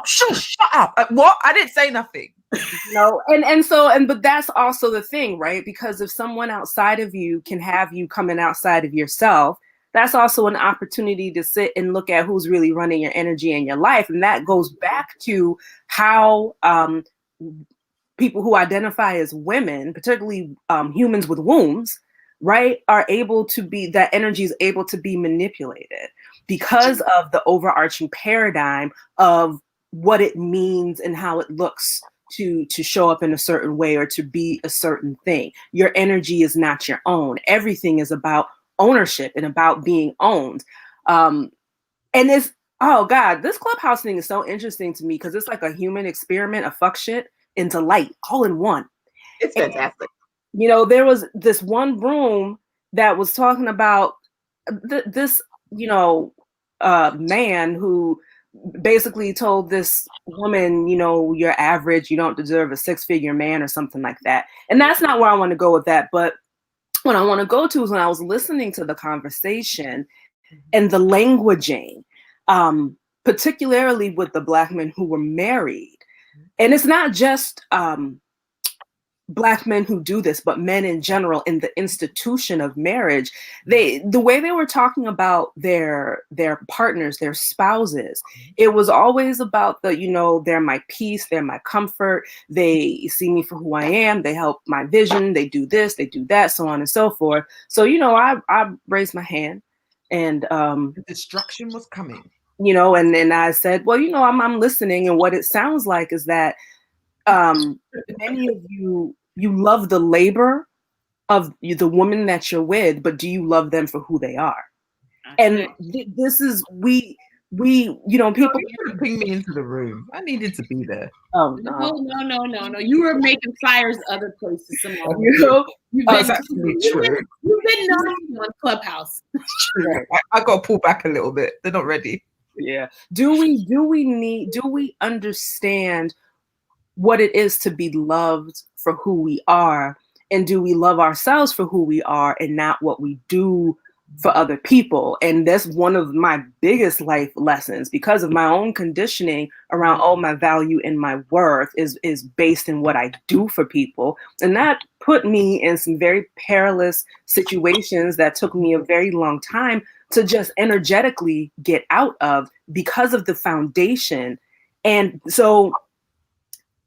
A: Shut up. What? I didn't say nothing.
D: But that's also the thing, right? Because if someone outside of you can have you coming outside of yourself, that's also an opportunity to sit and look at who's really running your energy in your life. And that goes back to how people who identify as women, particularly humans with wombs, right, are able to be, that energy is able to be manipulated because of the overarching paradigm of what it means and how it looks to show up in a certain way or to be a certain thing. Your energy is not your own. Everything is about ownership and about being owned. And it's, oh God, this Clubhouse thing is so interesting to me because it's like a human experiment of fuck shit into light all in one.
B: It's fantastic.
D: And, there was this one room that was talking about this, man who basically told this woman, you're average, you don't deserve a 6-figure man or something like that. And that's not where I want to go with that. But what I want to go to is when I was listening to the conversation and the languaging, particularly with the Black men who were married. And it's not just Black men who do this, but men in general in the institution of marriage. The way they were talking about their partners, their spouses, it was always about they're my peace, they're my comfort, they see me for who I am, they help my vision, they do this, they do that, so on and so forth. So I raised my hand, and
A: the destruction was coming.
D: And I said, well, I'm listening, and what it sounds like is that many of you love the labor of the woman that you're with, but do you love them for who they are? And this is people
A: bring me into the room. I needed to be there.
E: Oh no! You were making fires other places. Simone.
A: That's actually true.
E: You've been knowing on Clubhouse.
A: True. I got to pull back a little bit. They're not ready.
D: Yeah. Do we understand what it is to be loved for who we are, and do we love ourselves for who we are and not what we do for other people? And that's one of my biggest life lessons, because of my own conditioning around my value and my worth is based in what I do for people. And that put me in some very perilous situations that took me a very long time to just energetically get out of, because of the foundation. And so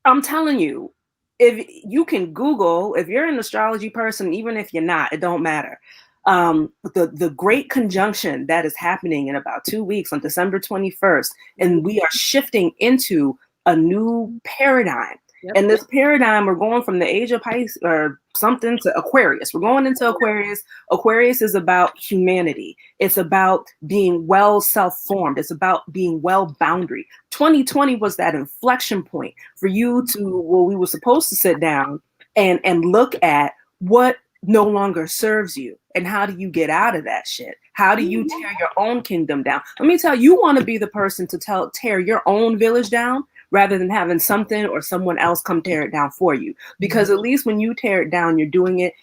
D: I'm telling you, if you can Google, if you're an astrology person, even if you're not, it don't matter. the great conjunction that is happening in about 2 weeks on December 21st, and we are shifting into a new paradigm.
E: Yep.
D: And this paradigm, we're going from the age of Pisces or something to Aquarius. We're going into Aquarius. Aquarius is about humanity. It's about being well self-formed. It's about being well boundary. 2020 was that inflection point for you to, well, we were supposed to sit down and look at what no longer serves you and how do you get out of that shit? How do you tear your own kingdom down? Let me tell you, you want to be the person to tear your own village down rather than having something or someone else come tear it down for you. Because at least when you tear it down, you're doing it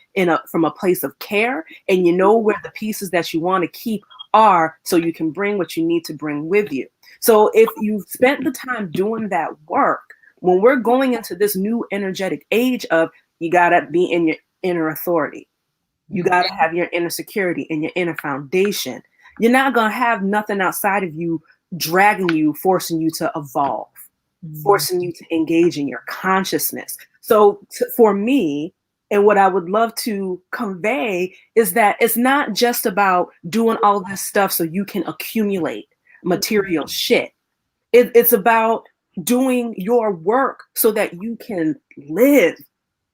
D: from a place of care, and you know where the pieces that you want to keep are, so you can bring what you need to bring with you. So if you've spent the time doing that work, when we're going into this new energetic age of, you gotta be in your inner authority. You gotta have your inner security and your inner foundation. You're not gonna have nothing outside of you dragging you, forcing you to evolve, forcing you to engage in your consciousness. So for me, and what I would love to convey is that it's not just about doing all this stuff so you can accumulate material shit. It's about doing your work so that you can live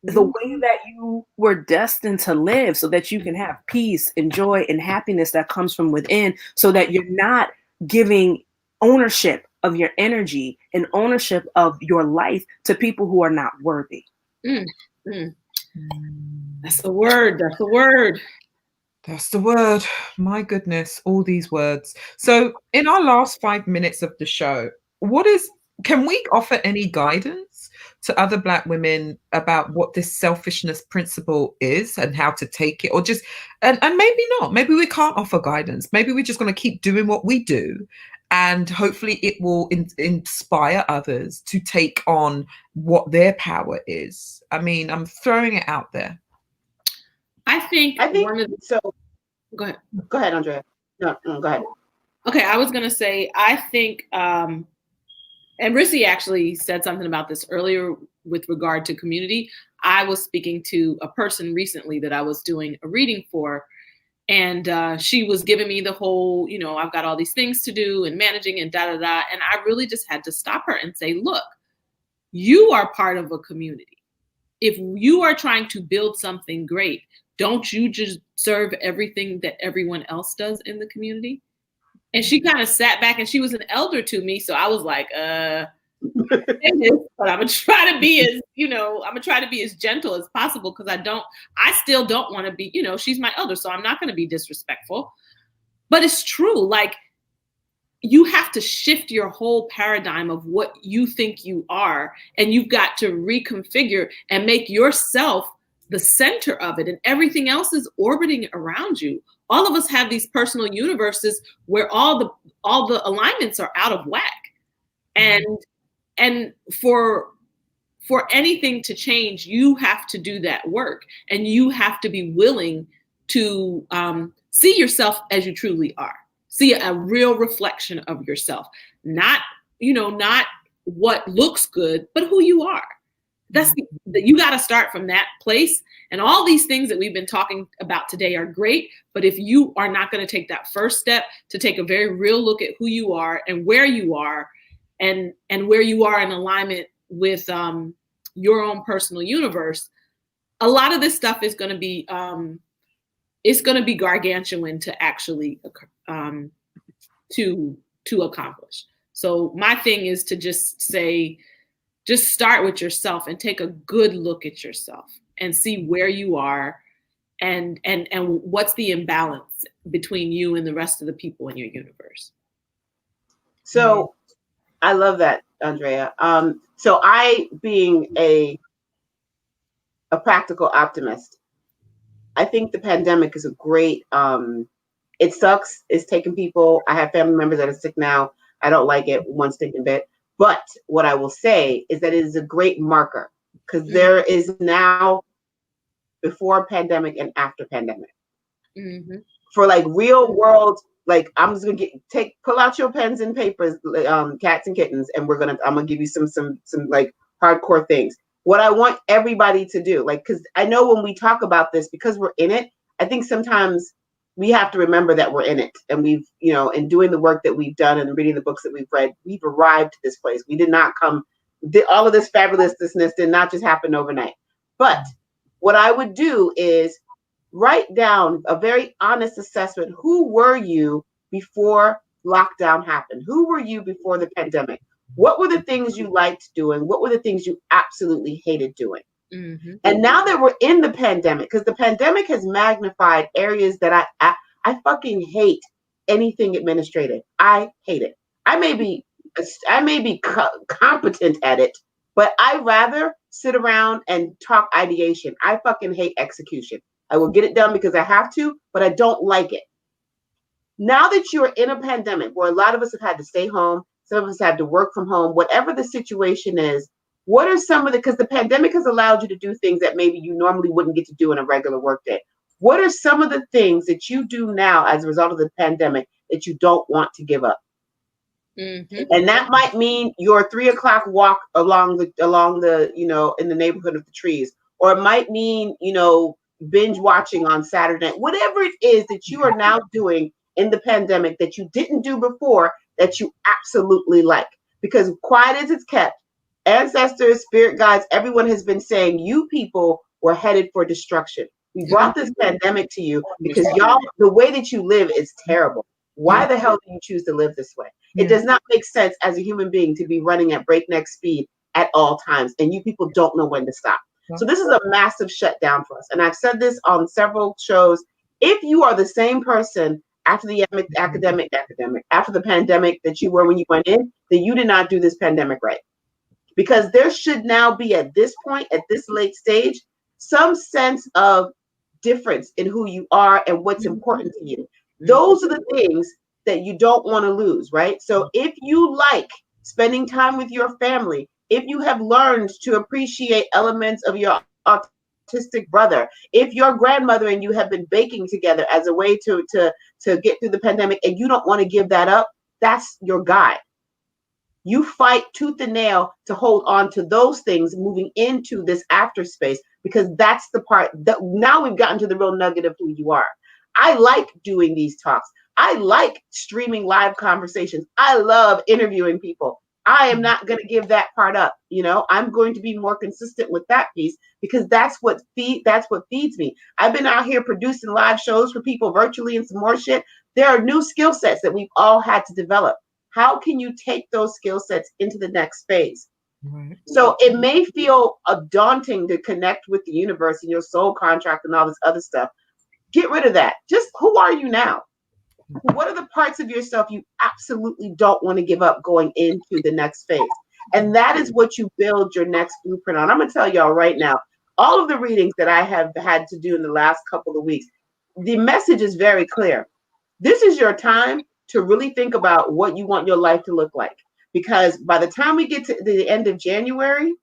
D: the way that you were destined to live, so that you can have peace and joy and happiness that comes from within, so that you're not giving ownership of your energy and ownership of your life to people who are not worthy.
E: That's the word. That's the word.
A: That's the word. My goodness, all these words. So in our last 5 minutes of the show, can we offer any guidance to other Black women about what this selfishness principle is and how to take it? Or just, and maybe not, maybe we can't offer guidance. Maybe we're just going to keep doing what we do, and hopefully it will inspire others to take on what their power is. I mean, I'm throwing it out there.
E: I think one of the,
B: so.
E: Go ahead.
B: Go ahead, Andrea. No, go ahead.
E: Okay, I was gonna say, I think, and Rissy actually said something about this earlier with regard to community. I was speaking to a person recently that I was doing a reading for, and she was giving me the whole, I've got all these things to do and managing and da-da-da. And I really just had to stop her and say, look, you are part of a community. If you are trying to build something great, don't you just serve everything that everyone else does in the community? And she kind of sat back, and she was an elder to me. So I was like, but I'm gonna try to be as gentle as possible, because I still don't want to be, she's my elder, so I'm not going to be disrespectful. But it's true. Like, you have to shift your whole paradigm of what you think you are, and you've got to reconfigure and make yourself the center of it, and everything else is orbiting around you. All of us have these personal universes where all the alignments are out of whack. And for anything to change, you have to do that work, and you have to be willing to see yourself as you truly are. See a real reflection of yourself, not what looks good, but who you are. You got to start from that place. And all these things that we've been talking about today are great, but if you are not going to take that first step to take a very real look at who you are and where you are, and where you are in alignment with your own personal universe, a lot of this stuff is going to be gargantuan to actually to accomplish. So my thing is to just say, just start with yourself and take a good look at yourself and see where you are and what's the imbalance between you and the rest of the people in your universe.
B: So I love that, Andrea. So I, being a practical optimist, I think the pandemic is a great, it sucks. It's taking people. I have family members that are sick now. I don't like it one stinking bit. But what I will say is that it is a great marker, because there is now before pandemic and after pandemic. Mm-hmm. For like real world, like I'm just gonna pull out your pens and papers, cats and kittens, and I'm gonna give you some like hardcore things. What I want everybody to do, like, because I know when we talk about this, because we're in it, I think sometimes we have to remember that we're in it, and we've, you know, in doing the work that we've done and reading the books that we've read, we've arrived to this place. We did not come, all of this fabulousness did not just happen overnight. But what I would do is write down a very honest assessment. Who were you before lockdown happened? Who were you before the pandemic? What were the things you liked doing? What were the things you absolutely hated doing? Mm-hmm. And now that we're in the pandemic, because the pandemic has magnified areas that I fucking hate anything administrative. I hate it. I may be competent at it, but I rather sit around and talk ideation. I fucking hate execution. I will get it done because I have to, but I don't like it. Now that you're in a pandemic where a lot of us have had to stay home, some of us have to work from home, whatever the situation is, what are some of the, because the pandemic has allowed you to do things that maybe you normally wouldn't get to do in a regular workday. What are some of the things that you do now as a result of the pandemic that you don't want to give up? Mm-hmm. And that might mean your 3 o'clock walk along the, you know, in the neighborhood of the trees, or it might mean, you know, binge watching on Saturday, whatever it is that you are now doing in the pandemic that you didn't do before that you absolutely like. Because quiet as it's kept, ancestors, spirit guides, everyone has been saying you people were headed for destruction. We brought this pandemic to you because y'all, the way that you live is terrible. Why the hell do you choose to live this way? It does not make sense as a human being to be running at breakneck speed at all times, and you people don't know when to stop. So this is a massive shutdown for us. And I've said this on several shows. If you are the same person after the after the pandemic that you were when you went in, then you did not do this pandemic right. Because there should now be, at this point, at this late stage, some sense of difference in who you are and what's important to you. Those are the things that you don't want to lose, right? So if you like spending time with your family, if you have learned to appreciate elements of your autistic brother, if your grandmother and you have been baking together as a way to get through the pandemic and you don't want to give that up, that's your guide. You fight tooth and nail to hold on to those things moving into this after space, because that's the part that now we've gotten to the real nugget of who you are. I like doing these talks. I like streaming live conversations. I love interviewing people. I am not going to give that part up. You know, I'm going to be more consistent with that piece because that's what feeds me. I've been out here producing live shows for people virtually and some more shit. There are new skill sets that we've all had to develop. How can you take those skill sets into the next phase? Right. So it may feel daunting to connect with the universe and your soul contract and all this other stuff. Get rid of that. Just who are you now? What are the parts of yourself you absolutely don't want to give up going into the next phase? And that is what you build your next blueprint on. I'm going to tell y'all right now, all of the readings that I have had to do in the last couple of weeks, the message is very clear. This is your time to really think about what you want your life to look like. Because by the time we get to the end of January,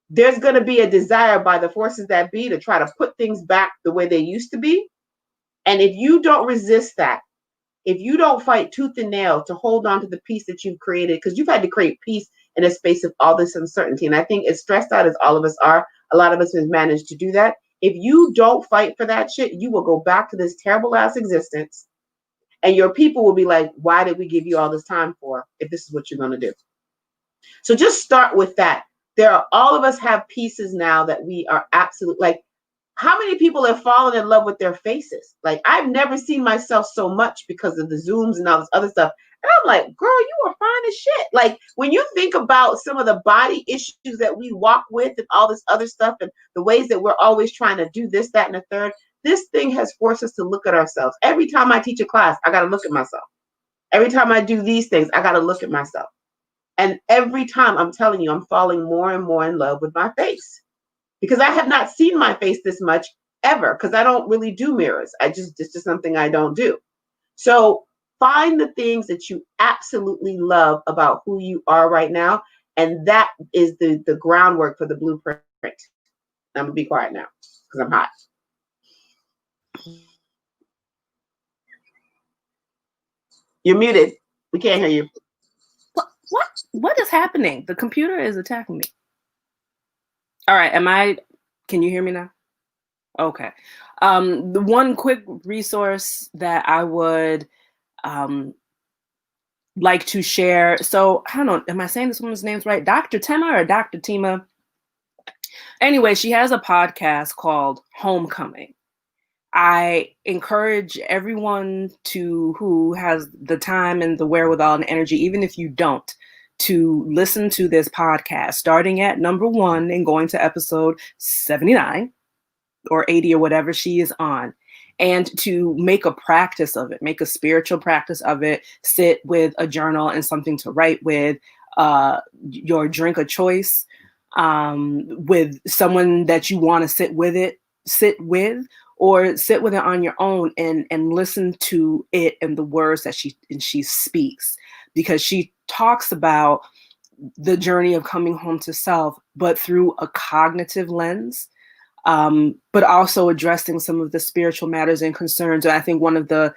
B: there's going to be a desire by the forces that be to try to put things back the way they used to be. And if you don't resist that, if you don't fight tooth and nail to hold on to the peace that you've created, because you've had to create peace in a space of all this uncertainty. And I think as stressed out as all of us are, a lot of us have managed to do that. If you don't fight for that shit, you will go back to this terrible ass existence. And your people will be like, why did we give you all this time for if this is what you're going to do? So just start with that. All of us have pieces now that we are absolutely like, how many people have fallen in love with their faces? Like, I've never seen myself so much because of the Zooms and all this other stuff. And I'm like, girl, you are fine as shit. Like, when you think about some of the body issues that we walk with and all this other stuff and the ways that we're always trying to do this, that, and the third, this thing has forced us to look at ourselves. Every time I teach a class, I got to look at myself. Every time I do these things, I got to look at myself. And every time, I'm telling you, I'm falling more and more in love with my face. Because I have not seen my face this much ever, because I don't really do mirrors. It's just something I don't do. So find the things that you absolutely love about who you are right now. And that is the groundwork for the blueprint. I'm going to be quiet now because I'm hot. You're muted. We can't hear you.
D: What is happening? The computer is attacking me. All right. Can you hear me now? Okay. The one quick resource that I would like to share. So I don't know, am I saying this woman's name's right? Dr. Tema or Dr. Tima? Anyway, she has a podcast called Homecoming. I encourage everyone who has the time and the wherewithal and energy, even if you don't, to listen to this podcast, starting at number 1 and going to episode 79 or 80 or whatever she is on, and to make a practice of it, make a spiritual practice of it, sit with a journal and something to write with, your drink of choice, with someone that you want to sit with, or sit with it on your own and listen to it and the words that she speaks, because she talks about the journey of coming home to self, but through a cognitive lens, but also addressing some of the spiritual matters and concerns. And I think one of the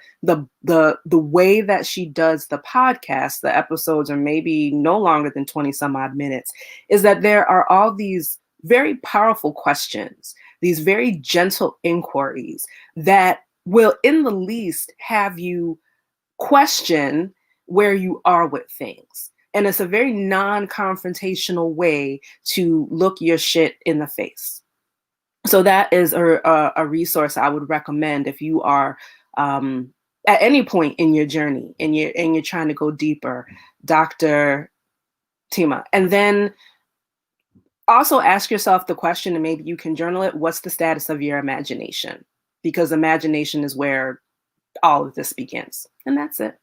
D: way that she does the podcast, the episodes are maybe no longer than 20 some odd minutes, is that there are all these very powerful questions, these very gentle inquiries that will, in the least, have you question where you are with things. And it's a very non-confrontational way to look your shit in the face. So that is a resource I would recommend if you are at any point in your journey and you're trying to go deeper, Dr. Tima. And then also ask yourself the question, and maybe you can journal it, what's the status of your imagination? Because imagination is where all of this begins. And that's it.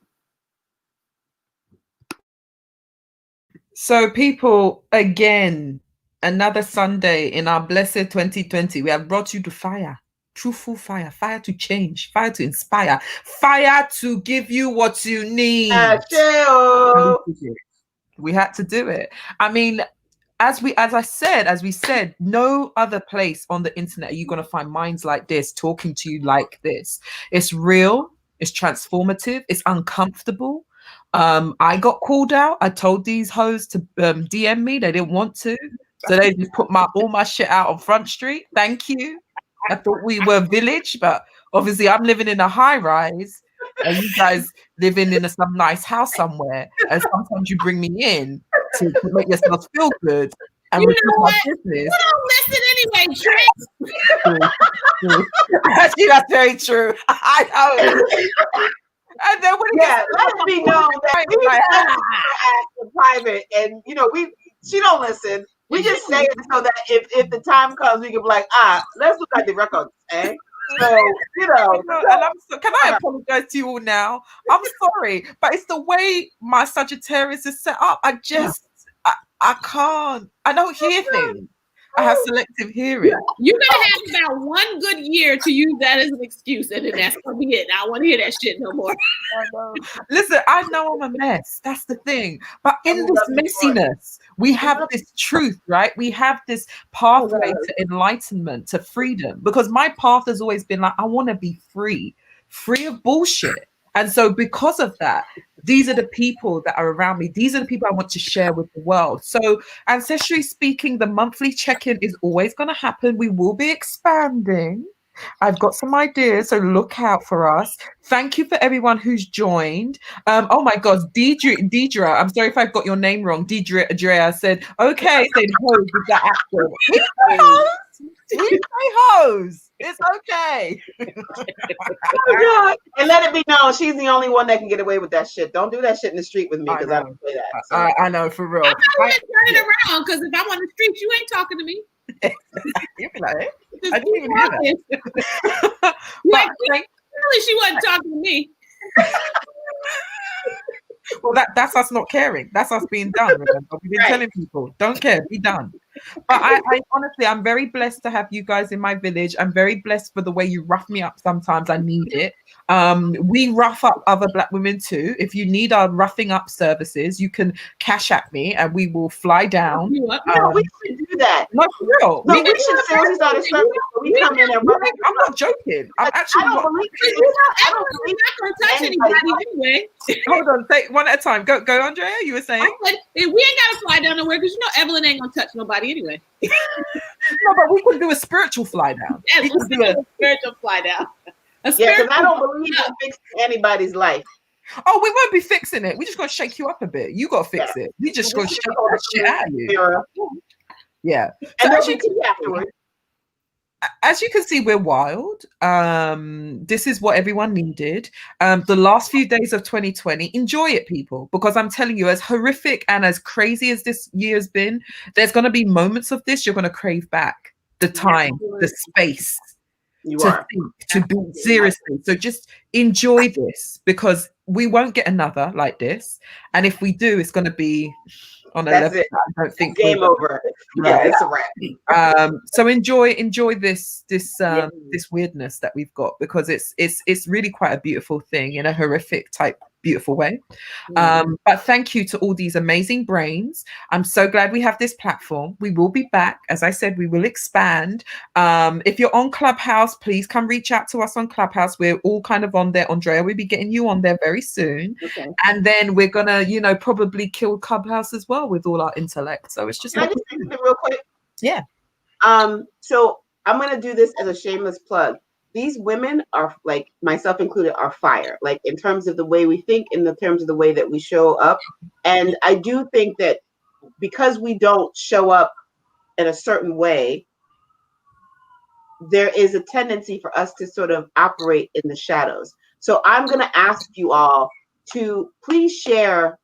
A: So people, again, another Sunday in our blessed 2020, we have brought you to fire, truthful fire, fire to change, fire to inspire, fire to give you what you need. We had to do it. I mean, as we said, no other place on the internet are you going to find minds like this talking to you like this. It's real, it's transformative, it's uncomfortable. I got called out. I told these hoes to DM me. They didn't want to. So they just put all my shit out on Front Street. Thank you. I thought we were village, but obviously I'm living in a high rise and you guys living in some nice house somewhere. And sometimes you bring me in to make yourselves feel good. And
E: you know what?
A: Business.
E: You don't listen anyway,
A: True. Actually, that's very true. I know. And then
B: let it be known that we ask in private, and she don't listen. We just say it so that if the time comes, we can be like, let's look at the records, eh? So and
A: can I apologize to you all now? I'm sorry, but it's the way my Sagittarius is set up. I can't. I don't hear things. I have selective hearing.
E: You're gonna have about 1 good year to use that as an excuse, and then that's gonna be it. I don't want to hear that shit no more.
A: I know. Listen, I know I'm a mess. That's the thing. But in this messiness, we have this truth, right? We have this pathway to enlightenment, to freedom. Because my path has always been like, I want to be free of bullshit. And so because of that, these are the people that are around me. These are the people I want to share with the world. So Ancestrally Speaking, the monthly check-in is always going to happen. We will be expanding. I've got some ideas, so look out for us. Thank you for everyone who's joined. Oh my God, Deidre, I'm sorry if I've got your name wrong. Deidre Andrea said, okay, said hoes with that accent. We say hoes. It's okay.
B: Oh God. And let it be known, she's the only one that can get away with that shit. Don't do that shit in the street with me, because I don't say that. So.
A: I know, for real.
E: I'm not turn it around, because if I'm on the street, you ain't talking to me.
A: You'd be like,
E: I didn't even hear that. Really, she wasn't talking to me.
A: Well, that's us not caring. That's us being done. Remember? We've been telling people, don't care, be done. But I honestly, I'm very blessed to have you guys in my village. I'm very blessed for the way you rough me up sometimes. I need it. We rough up other Black women too. If you need our roughing up services, you can cash at me and we will fly down.
B: We should do that.
A: No, for real.
B: No, we should seriously start a service. We come in and
A: I'm not joking. I'm actually not.
E: I don't believe not going to touch anybody anyway.
A: Hold on, say one at a time. Go, Andrea. You were saying?
E: If we ain't got to fly down nowhere, because Evelyn ain't going to touch nobody anyway.
A: No, but we could do a spiritual fly down.
E: Yes,
A: We
E: we'll
A: could do
E: do
A: a,
E: a spiritual fly down.
B: Yeah, because I don't believe in fixing anybody's life.
A: oh, we won't be fixing it. We just got to shake you up a bit. You got to fix it. We just got to shake that shit out of you.
B: Mirror.
A: Yeah.
B: And
A: So
B: there'll be tea afterwards.
A: as you can see, we're wild. This is what everyone needed. The last few days of 2020, enjoy it, people, because I'm telling you, as horrific and as crazy as this year has been, there's going to be moments of this you're going to crave back. The time, the space to think, to be seriously. So just enjoy this, because we won't get another like this. And if we do, it's going to be on a level
B: it.
A: I don't think
B: Game over. Yeah, it's a wrap.
A: So enjoy this weirdness that we've got, because it's really quite a beautiful thing in a horrific type beautiful way. But thank you to all these amazing brains. I'm so glad we have this platform. We will be back. As I said, we will expand. If you're on Clubhouse, please come reach out to us on Clubhouse. We're all kind of on there. Andrea, we'll be getting you on there very soon.
B: Okay.
A: And then we're gonna, probably kill Clubhouse as well with all our intellect. So it's just
B: Can I just say something real quick?
A: Yeah.
B: So I'm gonna do this as a shameless plug. These women are, like myself included, are fire, like in terms of the way we think, in the terms of the way that we show up. And I do think that because we don't show up in a certain way, there is a tendency for us to sort of operate in the shadows. So I'm going to ask you all to please share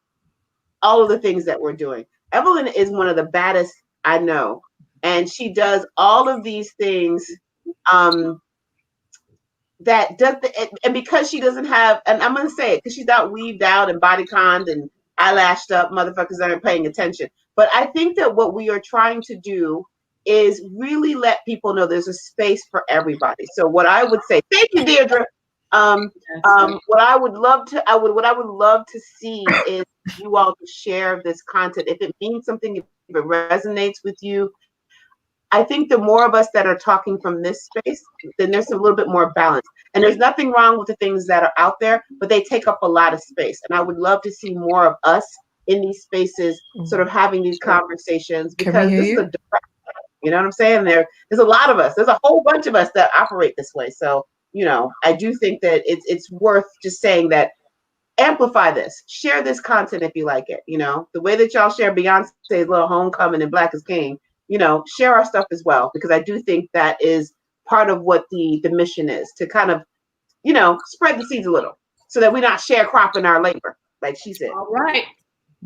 B: all of the things that we're doing. Evelyn is one of the baddest I know, and she does all of these things that does and because she doesn't have, and I'm gonna say it because she's not weaved out and bodyconned and eyelashed up motherfuckers aren't paying attention. But I think that what we are trying to do is really let people know there's a space for everybody. So what I would say, thank you, Deirdre. What I would love to see is you all to share this content. If it means something, if it resonates with you, I think the more of us that are talking from this space, then there's a little bit more balance. And there's nothing wrong with the things that are out there, but they take up a lot of space. And I would love to see more of us in these spaces, sort of having these conversations, because this is a direct, you know what I'm saying? There's a lot of us. There's a whole bunch of us that operate this way. So, I do think that it's worth just saying that. Amplify this, share this content if you like it. The way that y'all share Beyonce's little Homecoming and Black is King, share our stuff as well, because I do think that is part of what the mission is, to kind of, spread the seeds a little so that we're not sharecropping our labor, like she said.
E: All right.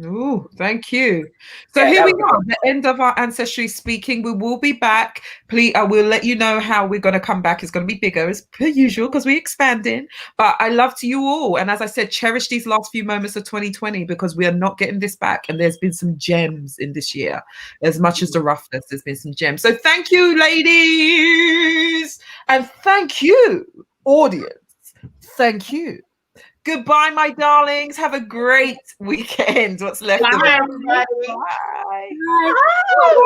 A: Ooh, thank you. So here we are, the end of our Ancestrally Speaking. We will be back. Please, I will let you know how we're going to come back. It's going to be bigger as per usual because we're expanding. But I love to you all. And as I said, cherish these last few moments of 2020, because we are not getting this back. And there's been some gems in this year. As much as the roughness, there's been some gems. So thank you, ladies. And thank you, audience. Thank you. Goodbye, my darlings. Have a great weekend. What's left of it.
B: Bye, everybody.
A: Bye.
E: Bye.